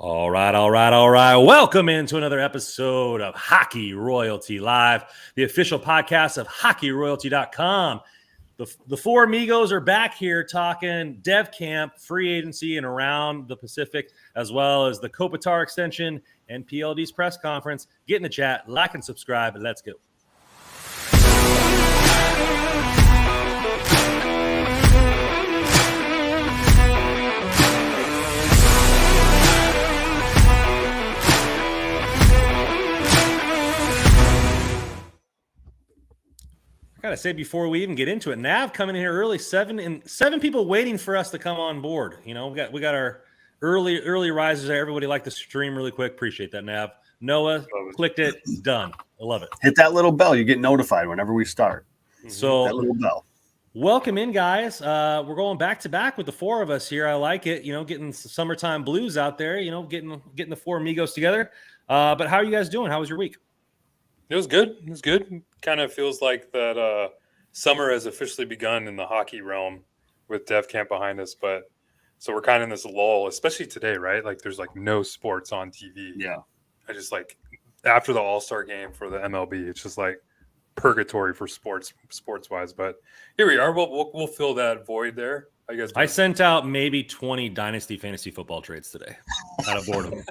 All right. Welcome into another episode of Hockey Royalty Live, the official podcast of hockeyroyalty.com. The four amigos are back here talking dev camp, free agency, and around the Pacific, as well as the Kopitar extension and PLD's press conference. Get in the chat, like and subscribe, and let's go. I gotta say before we even get into it, Nav coming in here early, seven people waiting for us to come on board. You know, we got our early risers there. Everybody liked the stream really quick. Appreciate that, Nav. Noah clicked it, done. I love it. Hit that little bell. You get notified whenever we start. So that little bell. Welcome in, guys. We're going back to back with the four of us here. I like it. You know, getting summertime blues out there. You know, getting the four amigos together. But how are you guys doing? How was your week? It was good. Kind of feels like that summer has officially begun in the hockey realm with Dev Camp behind us. But so we're kind of in this lull, especially today, right? Like there's like no sports on TV. Yeah. I just like after the All-Star game for the MLB, it's just like purgatory for sports wise. But here we are. We'll fill that void there. I guess I sent out maybe 20 Dynasty fantasy football trades today out of boredom.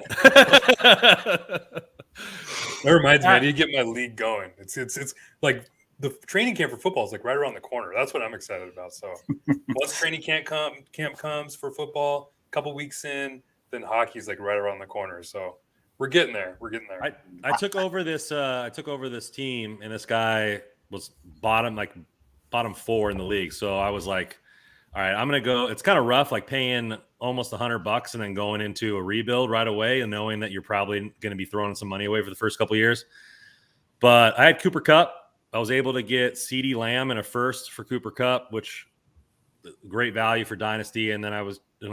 That reminds me, I need to get my league going. It's like the training camp for football is like right around the corner. That's what I'm excited about. So once training camp comes for football, a couple weeks in, then hockey's like right around the corner. So we're getting there. I took over this team, and this guy was bottom 4 in the league. So I was like, all right, I'm going to go. It's kind of rough, like paying almost $100 and then going into a rebuild right away and knowing that you're probably going to be throwing some money away for the first couple of years. But I had Cooper Kupp. I was able to get CeeDee Lamb and a first for Cooper Kupp, which great value for Dynasty. And then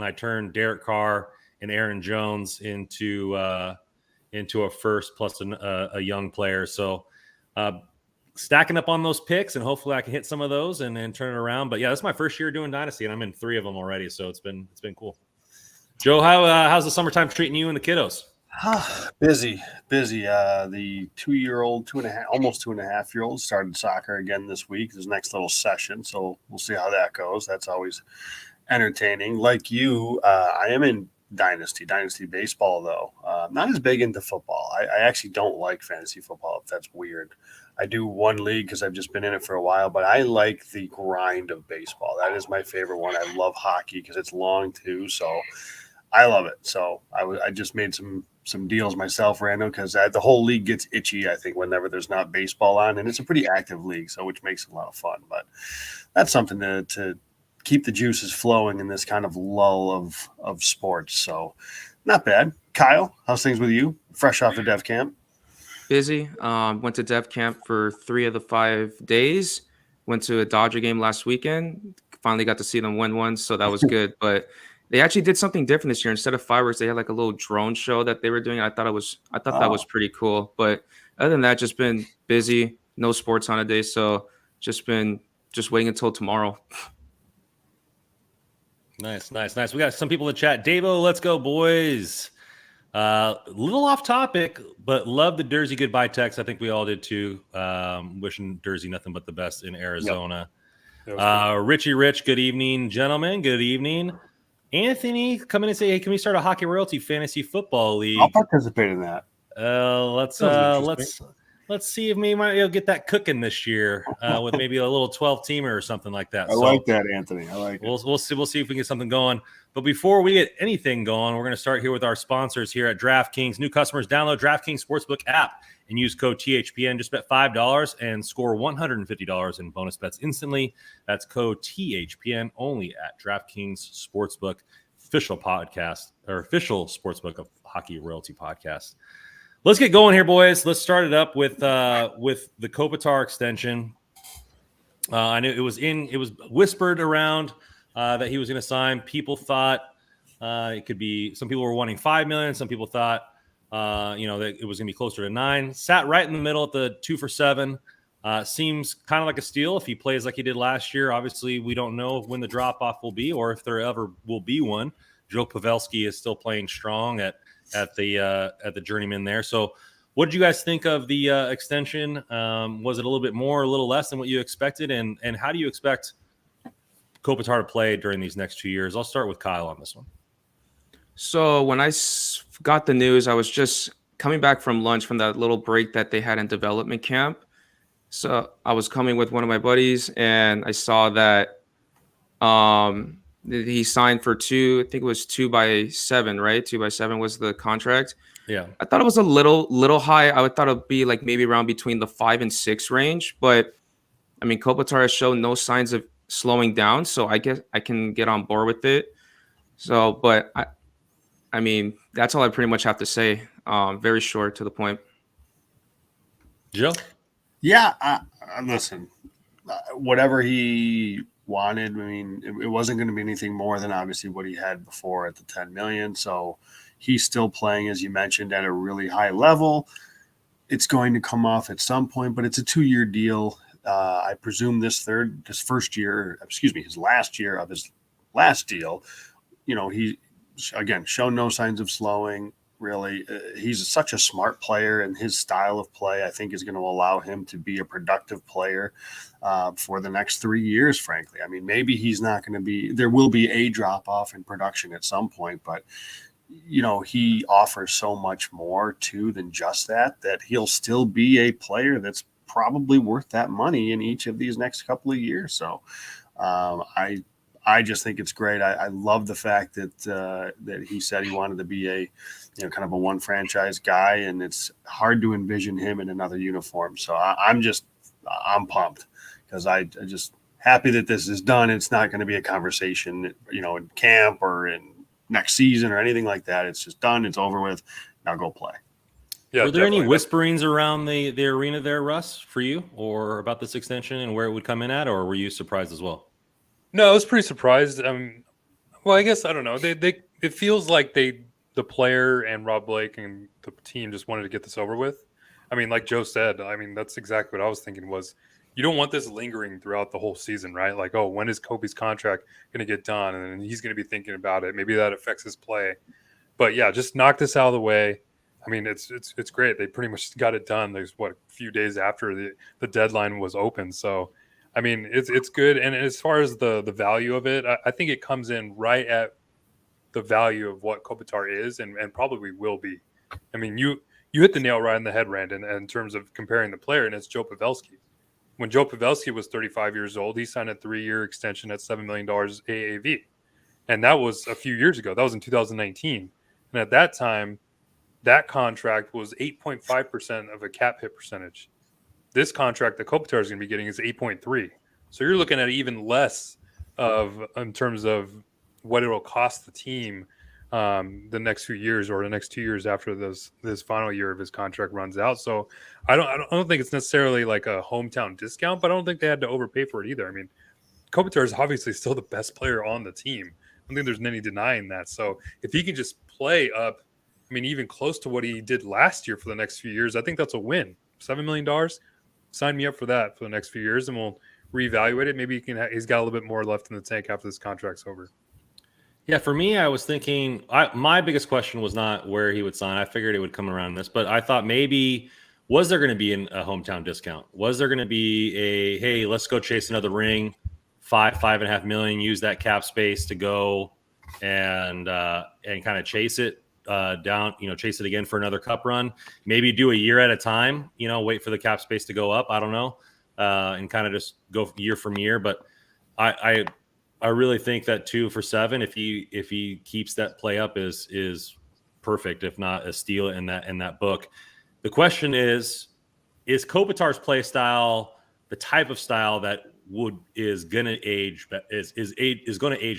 I turned Derek Carr and Aaron Jones into a first plus a young player. So stacking up on those picks, and hopefully I can hit some of those and then turn it around. But yeah, that's my first year doing Dynasty, and I'm in 3 of them already, so it's been cool. Joe, how's the summertime treating you and the kiddos? Busy. The 2-year-old, almost 2.5-year-old started soccer again this week. His next little session, so we'll see how that goes. That's always entertaining. Like you, I am in Dynasty baseball, though. Not as big into football. I actually don't like fantasy football, if that's weird. I do one league because I've just been in it for a while, but I like the grind of baseball. That is my favorite one. I love hockey because it's long too, so I love it. So I just made some deals myself random because the whole league gets itchy, I think, whenever there's not baseball on, and it's a pretty active league, so which makes it a lot of fun. But that's something to keep the juices flowing in this kind of lull of sports. So not bad. Kyle, how's things with you? Fresh off the dev camp? Busy. Went to dev camp for 3 of the 5 days. Went to a Dodger game last weekend. Finally got to see them win one, so that was good. But they actually did something different this year. Instead of fireworks, they had like a little drone show that they were doing. I thought that was pretty cool. But other than that, just been busy. No sports on a day, so just waiting until tomorrow. Nice. We got some people in the chat. Davo, let's go, boys. Little off topic, but love the Dersey goodbye text. I think we all did too. Wishing Dersey nothing but the best in Arizona. Yep. Richie Rich, good evening, gentlemen. Good evening. Anthony, come in and say, hey, can we start a Hockey Royalty Fantasy Football League? I'll participate in that. Let's see if we might be able to get that cooking this year with maybe a little 12-teamer or something like that. I like that, Anthony. I like it. We'll see if we can get something going. But before we get anything going, we're going to start here with our sponsors here at DraftKings. New customers, download DraftKings Sportsbook app and use code THPN. Just bet $5 and score $150 in bonus bets instantly. That's code THPN only at DraftKings Sportsbook, official sportsbook of Hockey Royalty Podcast. Let's get going here, boys. Let's start it up with the Kopitar extension. I knew it was whispered around that he was going to sign. People thought it could be. Some people were wanting $5 million. Some people thought that it was going to be closer to $9 million. Sat right in the middle at the 2 for $7. Seems kind of like a steal if he plays like he did last year. Obviously, we don't know when the drop off will be or if there ever will be one. Joe Pavelski is still playing strong at at the journeyman there. So what did you guys think of the extension? Was it a little bit more, a little less than what you expected? And how do you expect Kopitar to play during these next 2 years? I'll start with Kyle on this one. So when I got the news, I was just coming back from lunch from that little break that they had in development camp. So I was coming with one of my buddies, and I saw that he signed for I think it was 2x7, right? 2x7 was the contract. Yeah. I thought it was a little high. I would thought it'd be like maybe around between the 5 and 6 range. But I mean, Kopitar has shown no signs of slowing down, so I guess I can get on board with it. So, but I mean, that's all I pretty much have to say. Very short to the point. Joe? Yeah, listen, whatever he wanted, I mean, it wasn't going to be anything more than obviously what he had before at the 10 million. So he's still playing, as you mentioned, at a really high level. It's going to come off at some point, but it's a 2-year deal. I presume his last year of his last deal, he, again, shown no signs of slowing. Really, he's such a smart player, and his style of play, I think, is going to allow him to be a productive player for the next 3 years, frankly. I mean, maybe he's not going to be – there will be a drop-off in production at some point, but, he offers so much more, too, than just that he'll still be a player that's probably worth that money in each of these next couple of years. So I just think it's great. I love the fact that he said he wanted to be a kind of a one franchise guy, and it's hard to envision him in another uniform. So I'm pumped because I just happy that this is done. It's not going to be a conversation, in camp or in next season or anything like that. It's just done. It's over with. Now go play. Yeah, were there any definitely. whisperings around the arena there, Russ, for you, or about this extension and where it would come in at, or were you surprised as well? No, I was pretty surprised. Well, I guess I don't know. It feels like the player and Rob Blake and the team just wanted to get this over with. I mean, like Joe said, I mean, that's exactly what I was thinking was you don't want this lingering throughout the whole season, right? Like, oh, when is Kobe's contract going to get done? And then he's going to be thinking about it. Maybe that affects his play. But yeah, just knock this out of the way. I mean, it's great. They pretty much got it done. There's a few days after the deadline was open. So, I mean, it's good. And as far as the value of it, I think it comes in right at the value of what Kopitar is and probably will be. I mean, you hit the nail right on the head, Randon, in terms of comparing the player, and it's Joe Pavelski. When Joe Pavelski was 35 years old, he signed a 3-year extension at $7 million AAV. And that was a few years ago. That was in 2019. And at that time, that contract was 8.5% of a cap hit percentage. This contract that Kopitar is going to be getting is 8.3. So you're looking at even less in terms of what it will cost the team the next few years or the next 2 years after this final year of his contract runs out. So I don't think it's necessarily like a hometown discount, but I don't think they had to overpay for it either. I mean, Kopitar is obviously still the best player on the team. I don't think there's any denying that. So if he can just play up, I mean, even close to what he did last year for the next few years, I think that's a win. $7 million, sign me up for that for the next few years, and we'll reevaluate it. Maybe he's got a little bit more left in the tank after this contract's over. Yeah, for me, I was thinking my biggest question was not where he would sign. I figured it would come around this, but I thought maybe was there going to be a hometown discount? Was there going to be hey, let's go chase another ring, $5.5 million, use that cap space to go and kind of chase it down, chase it again for another cup run, maybe do a year at a time, wait for the cap space to go up. I don't know. And kind of just go year from year. But I really think that 2 for $7, if he keeps that play up is perfect, if not a steal in that book. The question is Kopitar's play style the type of style that is going to age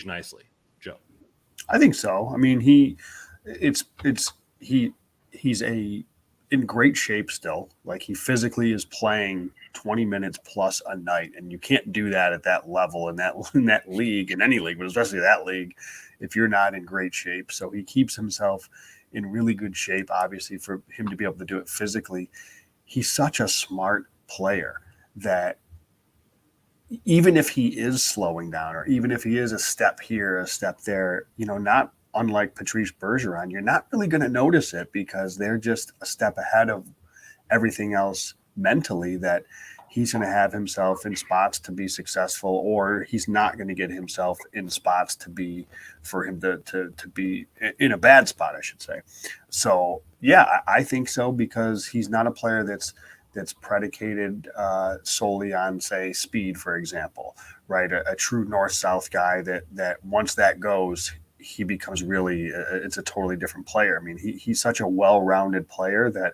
nicely, Joe? I think so. I mean, he's in great shape still. Like, he physically is playing 20 minutes plus a night, and you can't do that at that level in that league, in any league, but especially that league, if you're not in great shape. So he keeps himself in really good shape, obviously, for him to be able to do it physically. He's such a smart player that even if he is slowing down, or even if he is a step here, a step there, not unlike Patrice Bergeron, you're not really going to notice it because they're just a step ahead of everything else mentally, that he's going to have himself in spots to be successful, or he's not going to get himself in spots to be, for him to be in a bad spot, I should say. So yeah, I think so, because he's not a player that's predicated solely on, say, speed, for example, right? A true north-south guy that once that goes, he becomes really, it's a totally different player. I mean, he's such a well-rounded player that,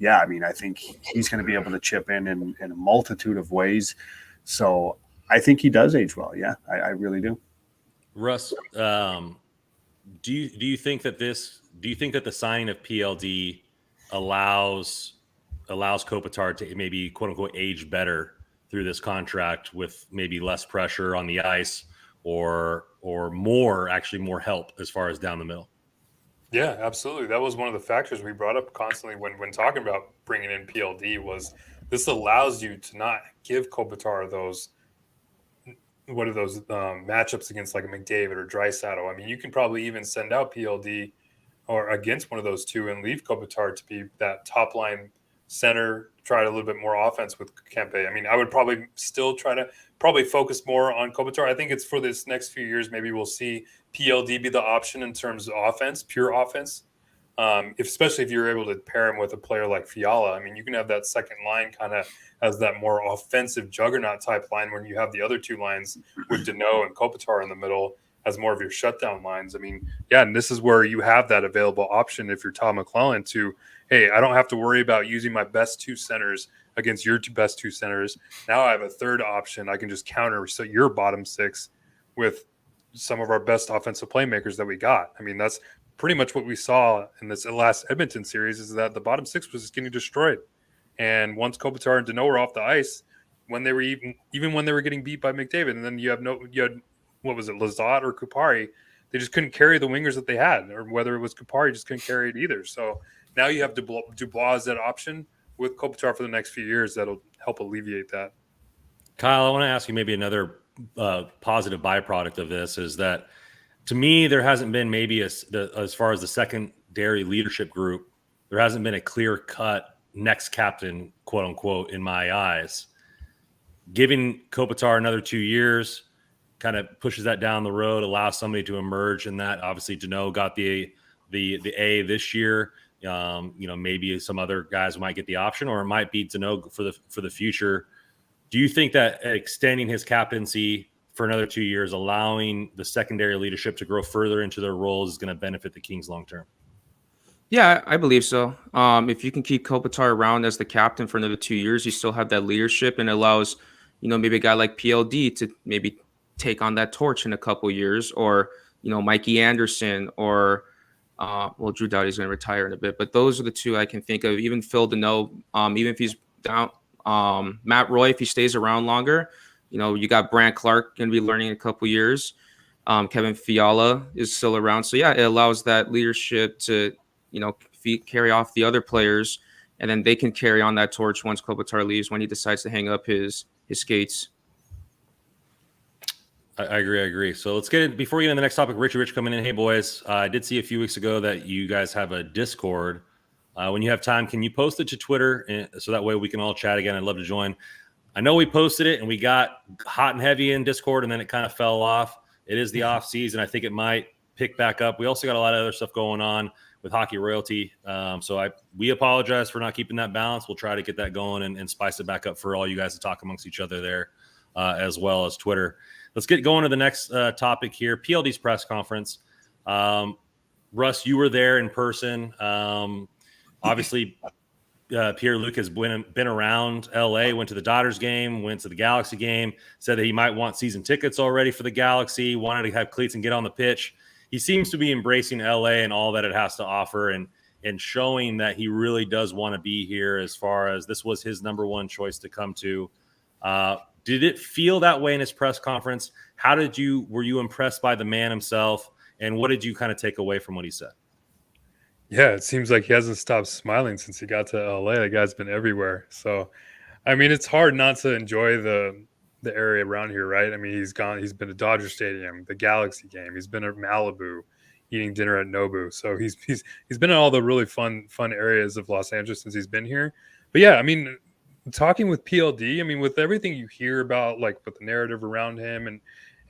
yeah, I mean, I think he's going to be able to chip in a multitude of ways. So I think he does age well. Yeah, I really do. Russ, do you think that the signing of PLD allows Kopitar to maybe quote unquote age better through this contract with maybe less pressure on the ice, or more help as far as down the middle? Yeah, absolutely. That was one of the factors we brought up constantly when talking about bringing in PLD, was this allows you to not give Kopitar those matchups against like a McDavid or Draisaitl. I mean, you can probably even send out PLD or against one of those two and leave Kopitar to be that top line center, try a little bit more offense with Kempe. I mean, I would probably still try to focus more on Kopitar. I think it's for this next few years. Maybe we'll see PLD be the option in terms of offense, pure offense. Especially if you're able to pair him with a player like Fiala. I mean, you can have that second line kind of as that more offensive juggernaut type line when you have the other two lines with Deneau and Kopitar in the middle as more of your shutdown lines. I mean, yeah, and this is where you have that available option if you're Tom McClellan to, hey, I don't have to worry about using my best two centers against your best two centers. Now I have a third option. I can just counter your bottom six with some of our best offensive playmakers that we got. I mean, that's pretty much what we saw in this last Edmonton series, is that the bottom six was just getting destroyed. And once Kopitar and Deneau were off the ice, when they were even when they were getting beat by McDavid, and then you had what was it, Lizotte or Kupari, they just couldn't carry the wingers that they had, or whether it was Kupari, just couldn't carry it either. So now you have Dubois as that option with Kopitar for the next few years that'll help alleviate that. Kyle, I want to ask you maybe another positive byproduct of this is that, to me, there hasn't been maybe as far as the secondary leadership group, there hasn't been a clear-cut next captain, quote unquote, in my eyes. Giving Kopitar another 2 years kind of pushes that down the road, allows somebody to emerge in that. Obviously, Deneau got the A this year. Maybe some other guys might get the option, or it might be Deneau for the future. Do you think that extending his captaincy for another 2 years, allowing the secondary leadership to grow further into their roles, is going to benefit the Kings long term? Yeah, I believe so. If you can keep Kopitar around as the captain for another 2 years, you still have that leadership, and it allows, maybe a guy like PLD to maybe take on that torch in a couple years, or, Mikey Anderson, or, Drew Doughty's going to retire in a bit, but those are the two I can think of. Even Phil Deneau, even if he's down, Matt Roy, if he stays around longer, you got Brant Clark going to be learning in a couple years. Kevin Fiala is still around. So, yeah, it allows that leadership to, carry off the other players, and then they can carry on that torch once Kopitar leaves, when he decides to hang up his skates. I agree. So let's get it before we get into the next topic. Rich coming in. Hey, boys. I did see a few weeks ago that you guys have a Discord. When you have time, can you post it to Twitter so that way we can all chat again? I'd love to join. I know we posted it and we got hot and heavy in Discord, and then it kind of fell off. It is the off season. I think it might pick back up. We also got a lot of other stuff going on with Hockey Royalty. We apologize for not keeping that balance. We'll try to get that going and spice it back up for all you guys to talk amongst each other there, as well as Twitter. Let's get going to the next topic here. PLD's press conference. Russ, you were there in person. Obviously, Pierre-Luc has been around LA, went to the Dodgers game, went to the Galaxy game, said that he might want season tickets already for the Galaxy, wanted to have cleats and get on the pitch. He seems to be embracing LA and all that it has to offer, and showing that he really does want to be here, as far as this was his number one choice to come to. Did it feel that way in his press conference? Were you impressed by the man himself, and what did you kind of take away from what he said? Yeah, it seems like he hasn't stopped smiling since he got to LA. The guy's been everywhere. So, I mean, it's hard not to enjoy the area around here, right? I mean, he's been to Dodger Stadium, the Galaxy game. He's been at Malibu. eating dinner at Nobu. So he's been in all the really fun areas of Los Angeles since he's been here. But yeah, I mean, talking with PLD, I mean, with everything you hear about, like with the narrative around him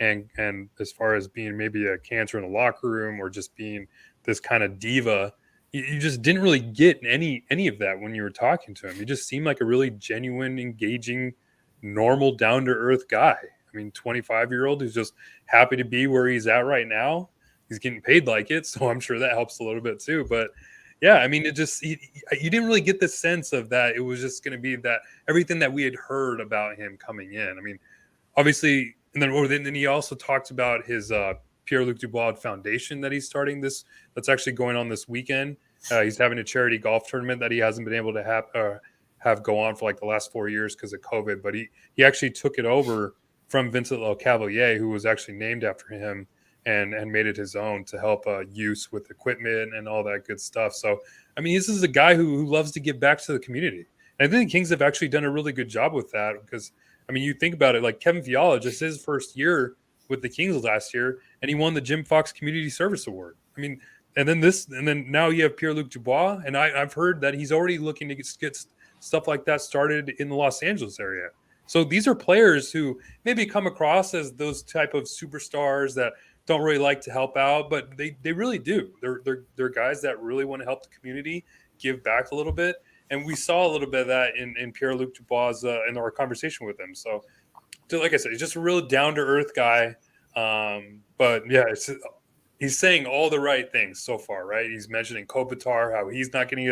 and as far as being maybe a cancer in the locker room or just being this kind of diva, you just didn't really get any of that when you were talking to him. He just seemed like a really genuine, engaging, normal, down to earth guy. I mean, 25-year-old who's just happy to be where he's at right now. He's getting paid like it, so I'm sure that helps a little bit too. But yeah, I mean, you didn't really get the sense of that. It was just going to be that everything that we had heard about him coming in. I mean, obviously, and then he also talked about his Pierre-Luc Dubois Foundation that he's starting that's actually going on this weekend. He's having a charity golf tournament that he hasn't been able to have go on for like the last 4 years because of COVID. But he actually took it over from Vincent Lecavalier, who was actually named after him, and made it his own to help youth with equipment and all that good stuff. So, I mean, this is a guy who loves to give back to the community. And I think the Kings have actually done a really good job with that because, I mean, you think about it, like Kevin Fiala, just his first year with the Kings last year, and he won the Jim Fox Community Service Award. I mean, and then now you have Pierre-Luc Dubois, and I've heard that he's already looking to get stuff like that started in the Los Angeles area. So these are players who maybe come across as those type of superstars that don't really like to help out, but they really do. They're guys that really want to help the community, give back a little bit. And we saw a little bit of that in Pierre-Luc Dubois in our conversation with him. So like I said, he's just a real down-to-earth guy. But yeah, he's saying all the right things so far, right? He's mentioning Kopitar, how he's not getting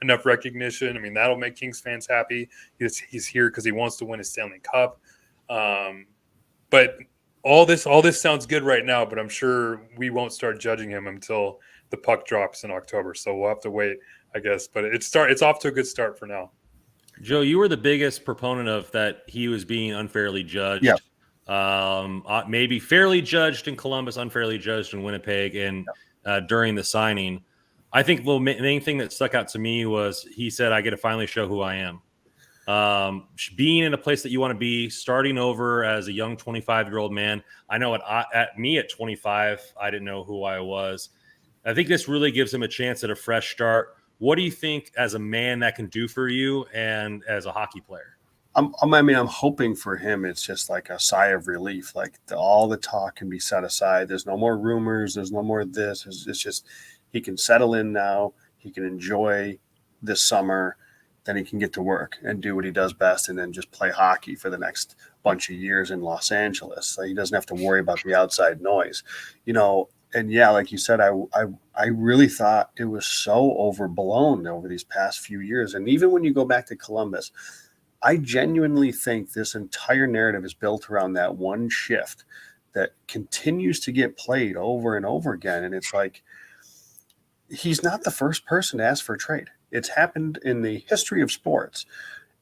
enough recognition. I mean, that'll make Kings fans happy. He's here because he wants to win a Stanley Cup. But all this sounds good right now, but I'm sure we won't start judging him until the puck drops in October. So we'll have to wait, I guess. But it's off to a good start for now. Joe, you were the biggest proponent of that he was being unfairly judged. Yeah. Maybe fairly judged in Columbus, unfairly judged in Winnipeg, and during the signing. I think the main thing that stuck out to me was he said, I get to finally show who I am. Being in a place that you want to be, starting over as a young 25-year-old man. I know at me at 25, I didn't know who I was. I think this really gives him a chance at a fresh start. What do you think as a man that can do for you and as a hockey player? I'm hoping for him it's just like a sigh of relief. Like all the talk can be set aside. There's no more rumors. There's no more of this. It's just he can settle in now. He can enjoy this summer. Then he can get to work and do what he does best and then just play hockey for the next bunch of years in Los Angeles. So he doesn't have to worry about the outside noise, And yeah, like you said, I really thought it was so overblown over these past few years. And even when you go back to Columbus, I genuinely think this entire narrative is built around that one shift that continues to get played over and over again. And it's like, he's not the first person to ask for a trade. It's happened in the history of sports.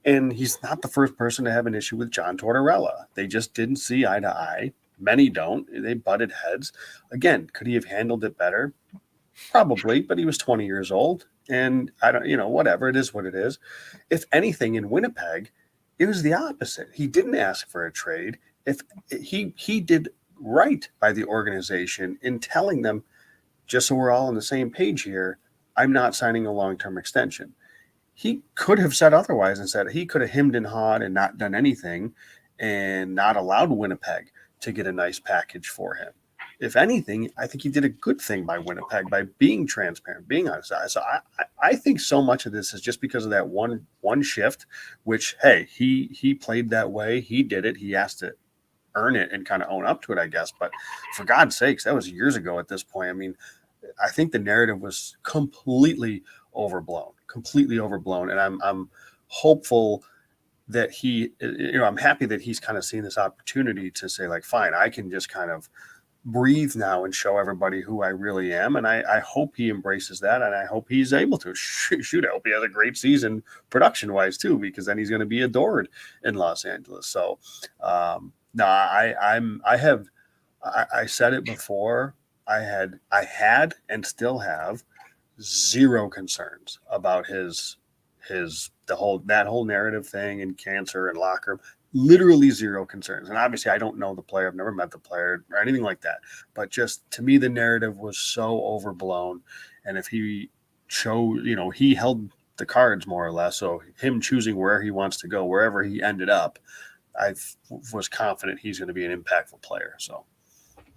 And he's not the first person to have an issue with John Tortorella. They just didn't see eye to eye. Many don't. They butted heads. Again, could he have handled it better? Probably, but he was 20 years old. And I don't, whatever, it is what it is. If anything, in Winnipeg, it was the opposite. He didn't ask for a trade. If he did right by the organization in telling them, just so we're all on the same page here, I'm not signing a long-term extension. He could have said otherwise and said he could have hemmed and hawed and not done anything and not allowed Winnipeg to get a nice package for him. If anything, I think he did a good thing by Winnipeg by being transparent, being honest. So I think so much of this is just because of that one shift, which, hey, he played that way. He did it. He has to earn it and kind of own up to it, I guess. But for God's sakes, that was years ago at this point. I mean, I think the narrative was completely overblown. And I'm hopeful that I'm happy that he's kind of seen this opportunity to say, like, fine, I can just kind of breathe now and show everybody who I really am. And I hope he embraces that. And I hope he's able to. Shoot, I hope he has a great season production-wise too, because then he's going to be adored in Los Angeles. So, no, I said it before. I had and still have zero concerns about that whole narrative thing and cancer and locker room. literally zero concerns. And obviously, I don't know the player. I've never met the player or anything like that. But just to me, the narrative was so overblown. And if he chose, he held the cards more or less. So him choosing where he wants to go, wherever he ended up, I was confident he's going to be an impactful player. So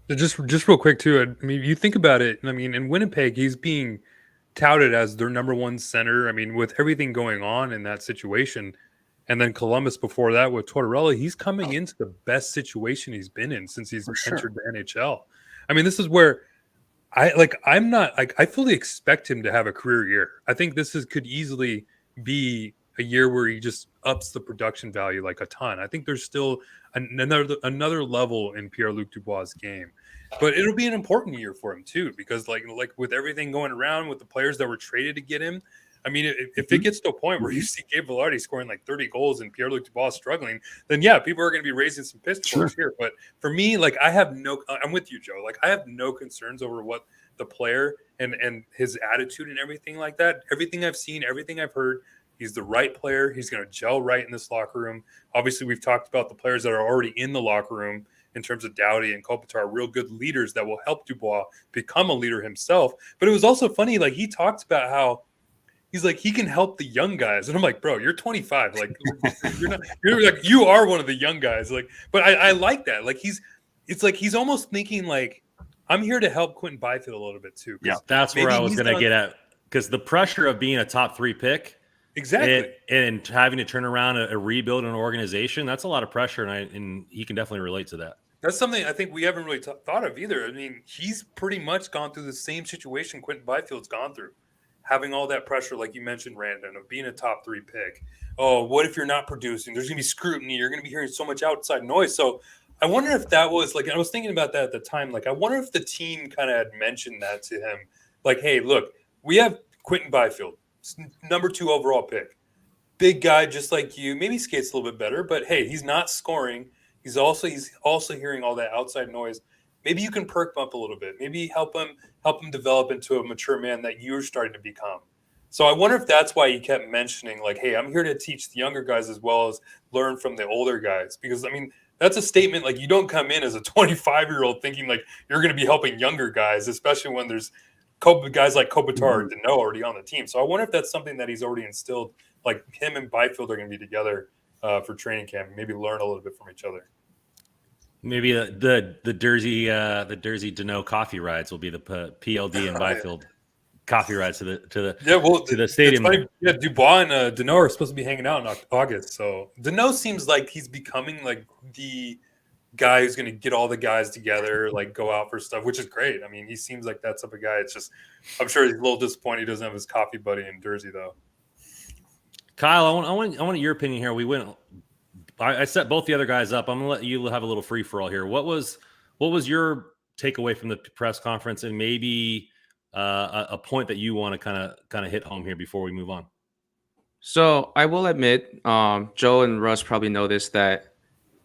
just real quick too. I mean, you think about it. I mean, in Winnipeg, he's being touted as their number one center. I mean, with everything going on in that situation, and then Columbus before that with Tortorella, he's coming into the best situation he's been in since he's entered the NHL. I mean, this is where I fully expect him to have a career year. I think this could easily be a year where he just ups the production value like a ton. I think there's still another level in Pierre-Luc Dubois' game, but it'll be an important year for him too, because like with everything going around with the players that were traded to get him, I mean, if it gets to a point where you see Gabe Vilardi scoring like 30 goals and Pierre-Luc Dubois struggling, then yeah, people are going to be raising some pitchforks here. But for me, like I'm with you, Joe. Like I have no concerns over what the player and his attitude and everything like that. Everything I've seen, everything I've heard, he's the right player. He's going to gel right in this locker room. Obviously, we've talked about the players that are already in the locker room in terms of Doughty and Kopitar, real good leaders that will help Dubois become a leader himself. But it was also funny, like he talked about how he's like, he can help the young guys. And I'm like, bro, you're 25. Like you're like, you are one of the young guys. Like, but I like that. Like it's like, he's almost thinking like, I'm here to help Quentin Byfield a little bit too. Yeah. That's where I was going to get at. Because the pressure of being a top 3 pick. Exactly. And having to turn around a rebuild an organization, that's a lot of pressure. And he can definitely relate to that. That's something I think we haven't really thought of either. I mean, he's pretty much gone through the same situation Quentin Byfield's gone through. Having all that pressure, like you mentioned, Randon, of being a top 3 pick. Oh, what if you're not producing? There's going to be scrutiny. You're going to be hearing so much outside noise. So I wonder if that was like, I was thinking about that at the time. Like, I wonder if the team kind of had mentioned that to him. Like, hey, look, we have Quentin Byfield, number 2 overall pick. Big guy, just like you. Maybe skates a little bit better, but hey, he's not scoring. He's also hearing all that outside noise. Maybe you can perk him up a little bit. Maybe help him develop into a mature man that you're starting to become. So I wonder if that's why he kept mentioning, like, hey, I'm here to teach the younger guys as well as learn from the older guys. Because, I mean, that's a statement. Like, you don't come in as a 25-year-old thinking, like, you're going to be helping younger guys, especially when there's guys like Kopitar or Deneau already on the team. So I wonder if that's something that he's already instilled. Like, him and Byfield are going to be together for training camp, maybe learn a little bit from each other. Maybe the Jersey Deneau coffee rides will be the PLD and Byfield coffee rides to the stadium. Funny. Yeah, Dubois and Deneau are supposed to be hanging out in August. So Deneau seems like he's becoming like the guy who's going to get all the guys together, like go out for stuff, which is great. I mean, he seems like that type of guy. It's just, I'm sure he's a little disappointed he doesn't have his coffee buddy in Jersey though. Kyle, I want your opinion here. We went. I set both the other guys up. I'm gonna let you have a little free for all here. What was your takeaway from the press conference, and maybe a point that you want to kind of hit home here before we move on? So I will admit, Joe and Russ probably know this, that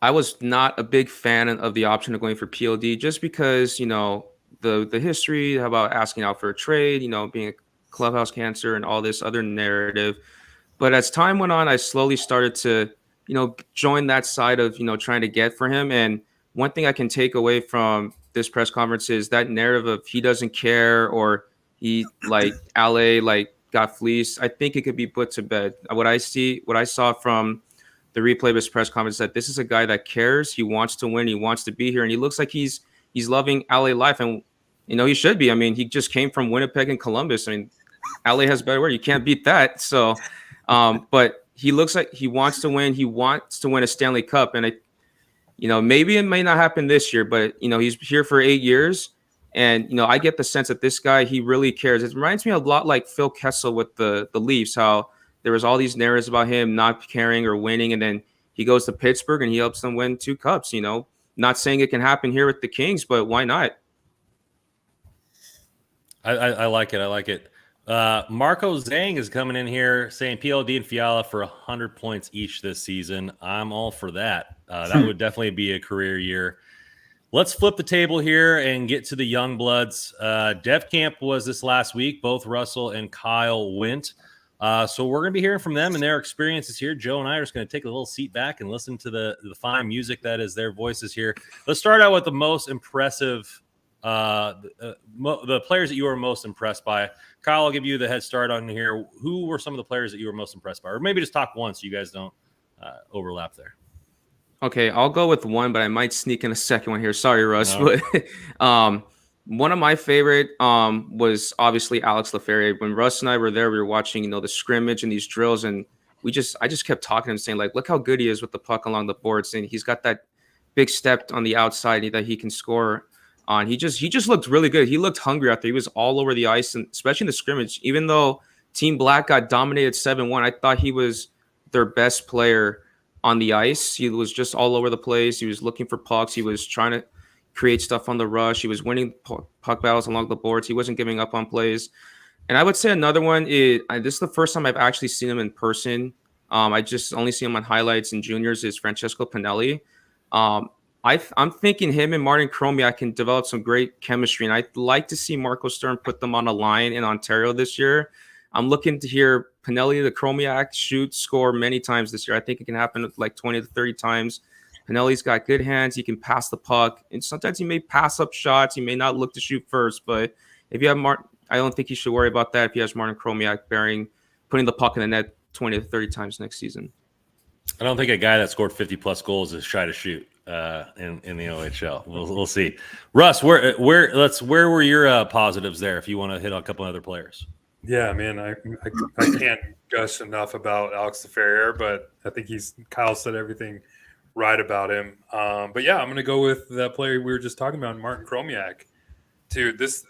I was not a big fan of the option of going for PLD, just because the history about asking out for a trade, being a clubhouse cancer and all this other narrative. But as time went on, I slowly started to join that side of, trying to get for him. And one thing I can take away from this press conference is that narrative of he doesn't care, or he got fleeced. I think it could be put to bed. What I saw from the replay of his press conference, that this is a guy that cares. He wants to win. He wants to be here. And he looks like he's loving LA life. And, he should be. I mean, he just came from Winnipeg and Columbus. I mean, LA has better weather. You can't beat that. So, but he looks like he wants to win. He wants to win a Stanley Cup. And maybe it may not happen this year, but he's here for 8 years. And I get the sense that this guy, he really cares. It reminds me a lot like Phil Kessel with the Leafs, how there was all these narratives about him not caring or winning, and then he goes to Pittsburgh and he helps them win 2 cups. Not saying it can happen here with the Kings, but why not? I like it. I like it. Marco Zhang is coming in here saying PLD and Fiala for 100 points each this season. I'm all for that. That would definitely be a career year. Let's flip the table here and get to the young bloods. Dev Camp was this last week. Both Russell and Kyle went. So we're going to be hearing from them and their experiences here. Joe and I are just going to take a little seat back and listen to the fine music that is their voices here. Let's start out with the most impressive, the players that you were most impressed by. Kyle, I'll give you the head start on here. Who were some of the players that you were most impressed by? Or maybe just talk one so you guys don't overlap there. Okay, I'll go with one, but I might sneak in a second one here. Sorry, Russ. No. But one of my favorite was obviously Alex Laferriere. When Russ and I were there, we were watching, the scrimmage and these drills, and I just kept talking to him, saying, like, look how good he is with the puck along the boards, and he's got that big step on the outside that he can score on. He just looked really good. He looked hungry out there. He was all over the ice, and especially in the scrimmage. Even though Team Black got dominated 7-1, I thought he was their best player on the ice. He was just all over the place. He was looking for pucks. He was trying to create stuff on the rush. He was winning puck battles along the boards. He wasn't giving up on plays. And I would say another one is, this is the first time I've actually seen him in person. I just only see him on highlights and juniors, is Francesco Pinelli. I'm thinking him and Martin Chromiak can develop some great chemistry. And I'd like to see Marco Stern put them on a line in Ontario this year. I'm looking to hear Pinelli, the Chromiak, shoot, score many times this year. I think it can happen like 20 to 30 times. Pinelli's got good hands. He can pass the puck. And sometimes he may pass up shots. He may not look to shoot first. But if you have Martin, I don't think he should worry about that if he has Martin Chromiak putting the puck in the net 20 to 30 times next season. I don't think a guy that scored 50-plus goals is shy to shoot in the OHL. We'll see. Russ, where were your positives there if you want to hit on a couple other players? Yeah, man, I can't gush enough about Alex Laferriere, but I think Kyle said everything right about him. But yeah, I'm going to go with that player we were just talking about, Martin Chromiak. Dude, this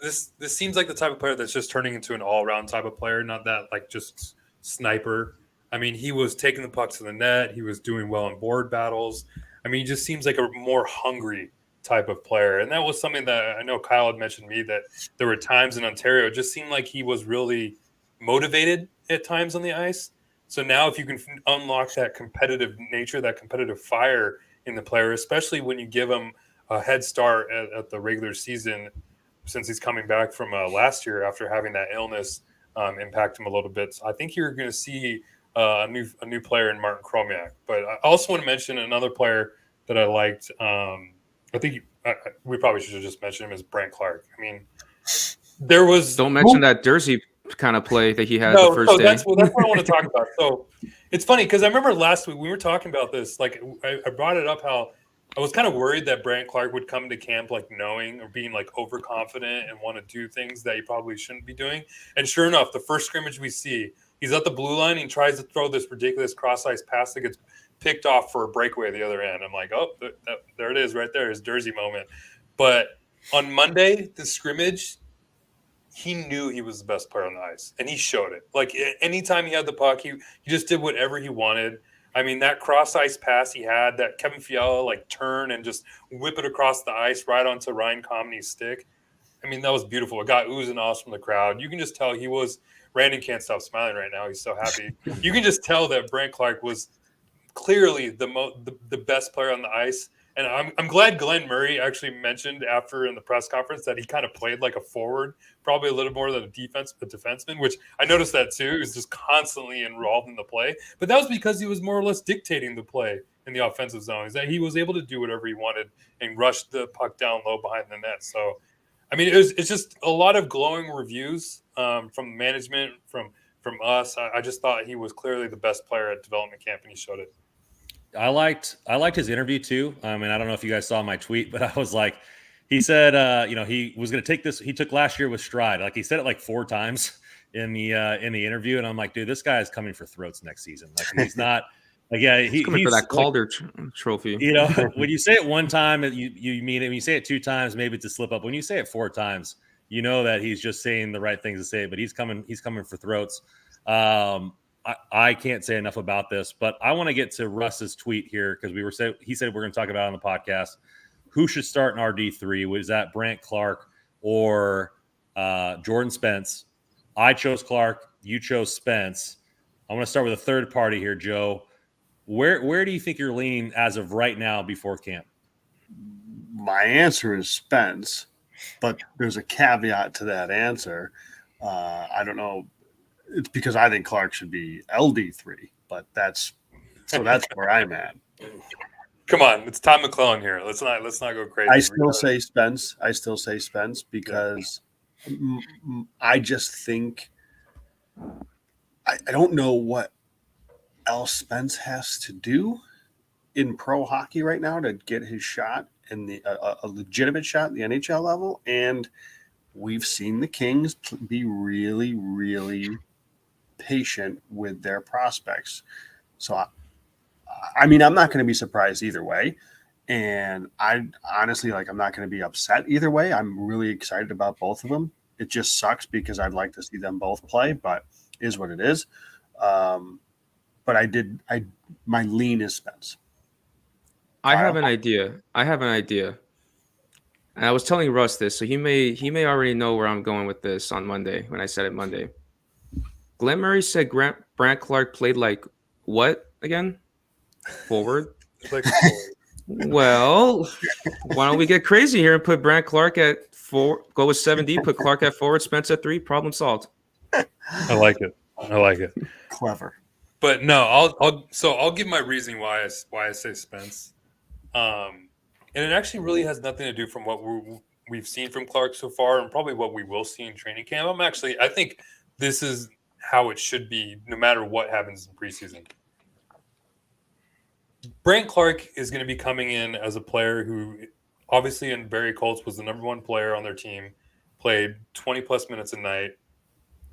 seems like the type of player that's just turning into an all-around type of player, not that like just sniper. I mean, he was taking the puck to the net. He was doing well in board battles. I mean, he just seems like a more hungry type of player. And that was something that I know Kyle had mentioned to me, that there were times in Ontario, it just seemed like he was really motivated at times on the ice. So now if you can unlock that competitive nature, that competitive fire in the player, especially when you give him a head start at the regular season, since he's coming back from last year after having that illness impact him a little bit. So I think you're going to see a new player in Martin Chromiak. But I also want to mention another player that I liked. I think we probably should have just mentioned him as Brant Clark. I mean, there was don't mention that Jersey kind of play that he had the first day. That's what I want to talk about. So it's funny because I remember last week we were talking about this. Like I brought it up how I was kind of worried that Brant Clark would come to camp like knowing or being like overconfident and want to do things that he probably shouldn't be doing. And sure enough, the first scrimmage we see, he's at the blue line. He tries to throw this ridiculous cross-ice pass that gets picked off for a breakaway at the other end. I'm like, oh, there it is right there, his Jersey moment. But on Monday, the scrimmage, he knew he was the best player on the ice, and he showed it. Like anytime he had the puck, he just did whatever he wanted. I mean, that cross-ice pass he had, that Kevin Fiala like turn and just whip it across the ice right onto Ryan Comney's stick. I mean, that was beautiful. It got oohs and ahs from the crowd. You can just tell he was – Randy can't stop smiling right now. He's so happy. You can just tell that Brant Clark was clearly the best player on the ice. And I'm glad Glenn Murray actually mentioned after in the press conference that he kind of played like a forward, probably a little more than a defenseman, which I noticed that too. He was just constantly involved in the play. But that was because he was more or less dictating the play in the offensive zone, is that he was able to do whatever he wanted and rush the puck down low behind the net. So, I mean, it's just a lot of glowing reviews from management, from us. I just thought he was clearly the best player at development camp, and he showed it. I liked his interview too. I mean, I don't know if you guys saw my tweet, but I was like, he said, he was going to take this. He took last year with stride. Like he said it like 4 times in the interview, and I'm like, dude, this guy is coming for throats next season. Like he's not. Like he's coming for that Calder trophy. You know, when you say it one time, you mean it. When you say it 2 times, maybe it's a slip up. When you say it 4 times, you know that he's just saying the right things to say. But he's coming for throats. I can't say enough about this, but I want to get to Russ's tweet here because he said we're going to talk about it on the podcast. Who should start in RD3? Was that Brant Clark or Jordan Spence? I chose Clark. You chose Spence. I want to start with a third party here, Joe. Where do you think you're leaning as of right now before camp? My answer is Spence, but there's a caveat to that answer. I don't know. it's because I think Clark should be LD3, but that's where I'm at. Come on, it's Tom McClellan here. Let's not go crazy. I still say Spence because I just think I don't know what else Spence has to do in pro hockey right now to get his shot in a legitimate shot at the NHL level. And we've seen the Kings be really, really patient with their prospects. So, I mean, I'm not going to be surprised either way. And I honestly, I'm not going to be upset either way. I'm really excited about both of them. It just sucks because I'd like to see them both play, but is what it is. But my lean is Spence. I have an idea. And I was telling Russ this, so he may already know where I'm going with this on Monday when I said it Monday. Glenn Murray said Brandt Clark played like what again? Forward? Well, why don't we get crazy here and put Brandt Clark at 4, go with 7D, put Clark at forward, Spence at 3, problem solved. I like it. Clever. But no, I'll give my reasoning why I say Spence. And it actually really has nothing to do from what we've seen from Clark so far and probably what we will see in training camp. I think this is how it should be no matter what happens in preseason. Brandt Clark is going to be coming in as a player who obviously in Barrie Colts was the number 1 player on their team, played 20 plus minutes a night.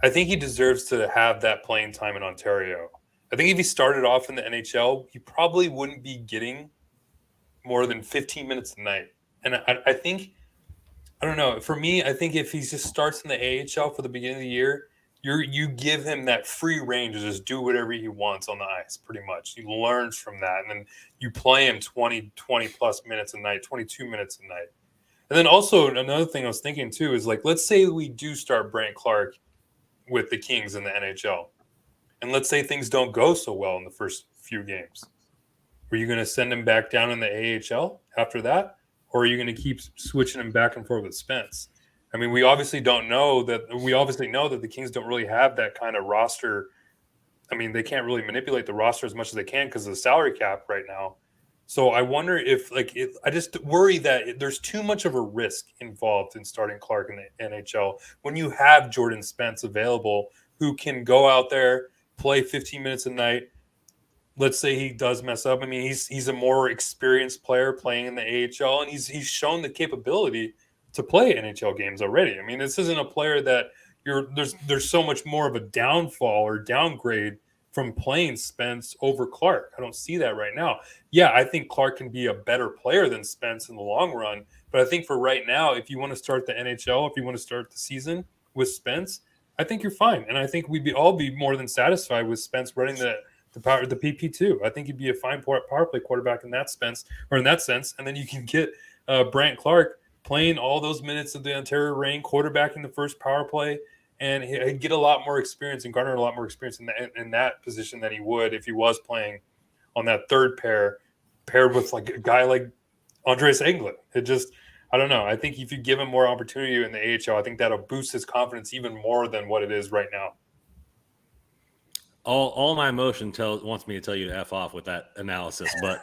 I think he deserves to have that playing time in Ontario. I think if he started off in the NHL, he probably wouldn't be getting more than 15 minutes a night. And I think, I don't know, for me, I think if he just starts in the AHL for the beginning of the year, you give him that free range to just do whatever he wants on the ice, pretty much. He learns from that. And then you play him 20 plus minutes a night, 22 minutes a night. And then also another thing I was thinking too is let's say we do start Brandt Clark with the Kings in the NHL. And let's say things don't go so well in the first few games. Are you going to send him back down in the AHL after that? Or are you going to keep switching him back and forth with Spence? I mean, we obviously know that the Kings don't really have that kind of roster. I mean, they can't really manipulate the roster as much as they can because of the salary cap right now. So I wonder if I just worry that there's too much of a risk involved in starting Clark in the NHL when you have Jordan Spence available who can go out there, play 15 minutes a night. Let's say he does mess up. I mean, he's a more experienced player playing in the AHL, and he's shown the capability to play NHL games already. I mean, this isn't a player that there's so much more of a downfall or downgrade from playing Spence over Clark. I don't see that right now. Yeah, I think Clark can be a better player than Spence in the long run, but I think for right now, if you want to start the NHL, if you want to start the season with Spence, I think you're fine, and I think we'd all be more than satisfied with Spence running the PP2. I think he'd be a fine power play quarterback in that sense, and then you can get Brandt Clark playing all those minutes of the Ontario Reign, quarterbacking the first power play, and he'd get a lot more experience and garner a lot more experience in that position than he would if he was playing on that third pair, paired with a guy like Andreas Englund. It just, I don't know. I think if you give him more opportunity in the AHL, I think that'll boost his confidence even more than what it is right now. All my emotion wants me to tell you to F off with that analysis, but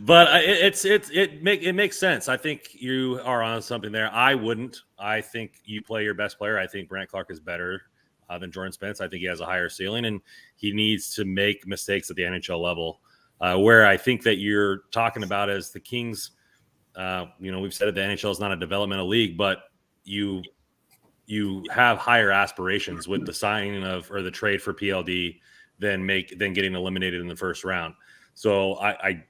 but it makes sense. I think you are on something there. I wouldn't. I think you play your best player. I think Brandt Clark is better than Jordan Spence. I think he has a higher ceiling, and he needs to make mistakes at the NHL level. Where I think that you're talking about is the Kings. We've said that the NHL is not a developmental league, but you have higher aspirations with the signing of or the trade for PLD than getting eliminated in the first round. So I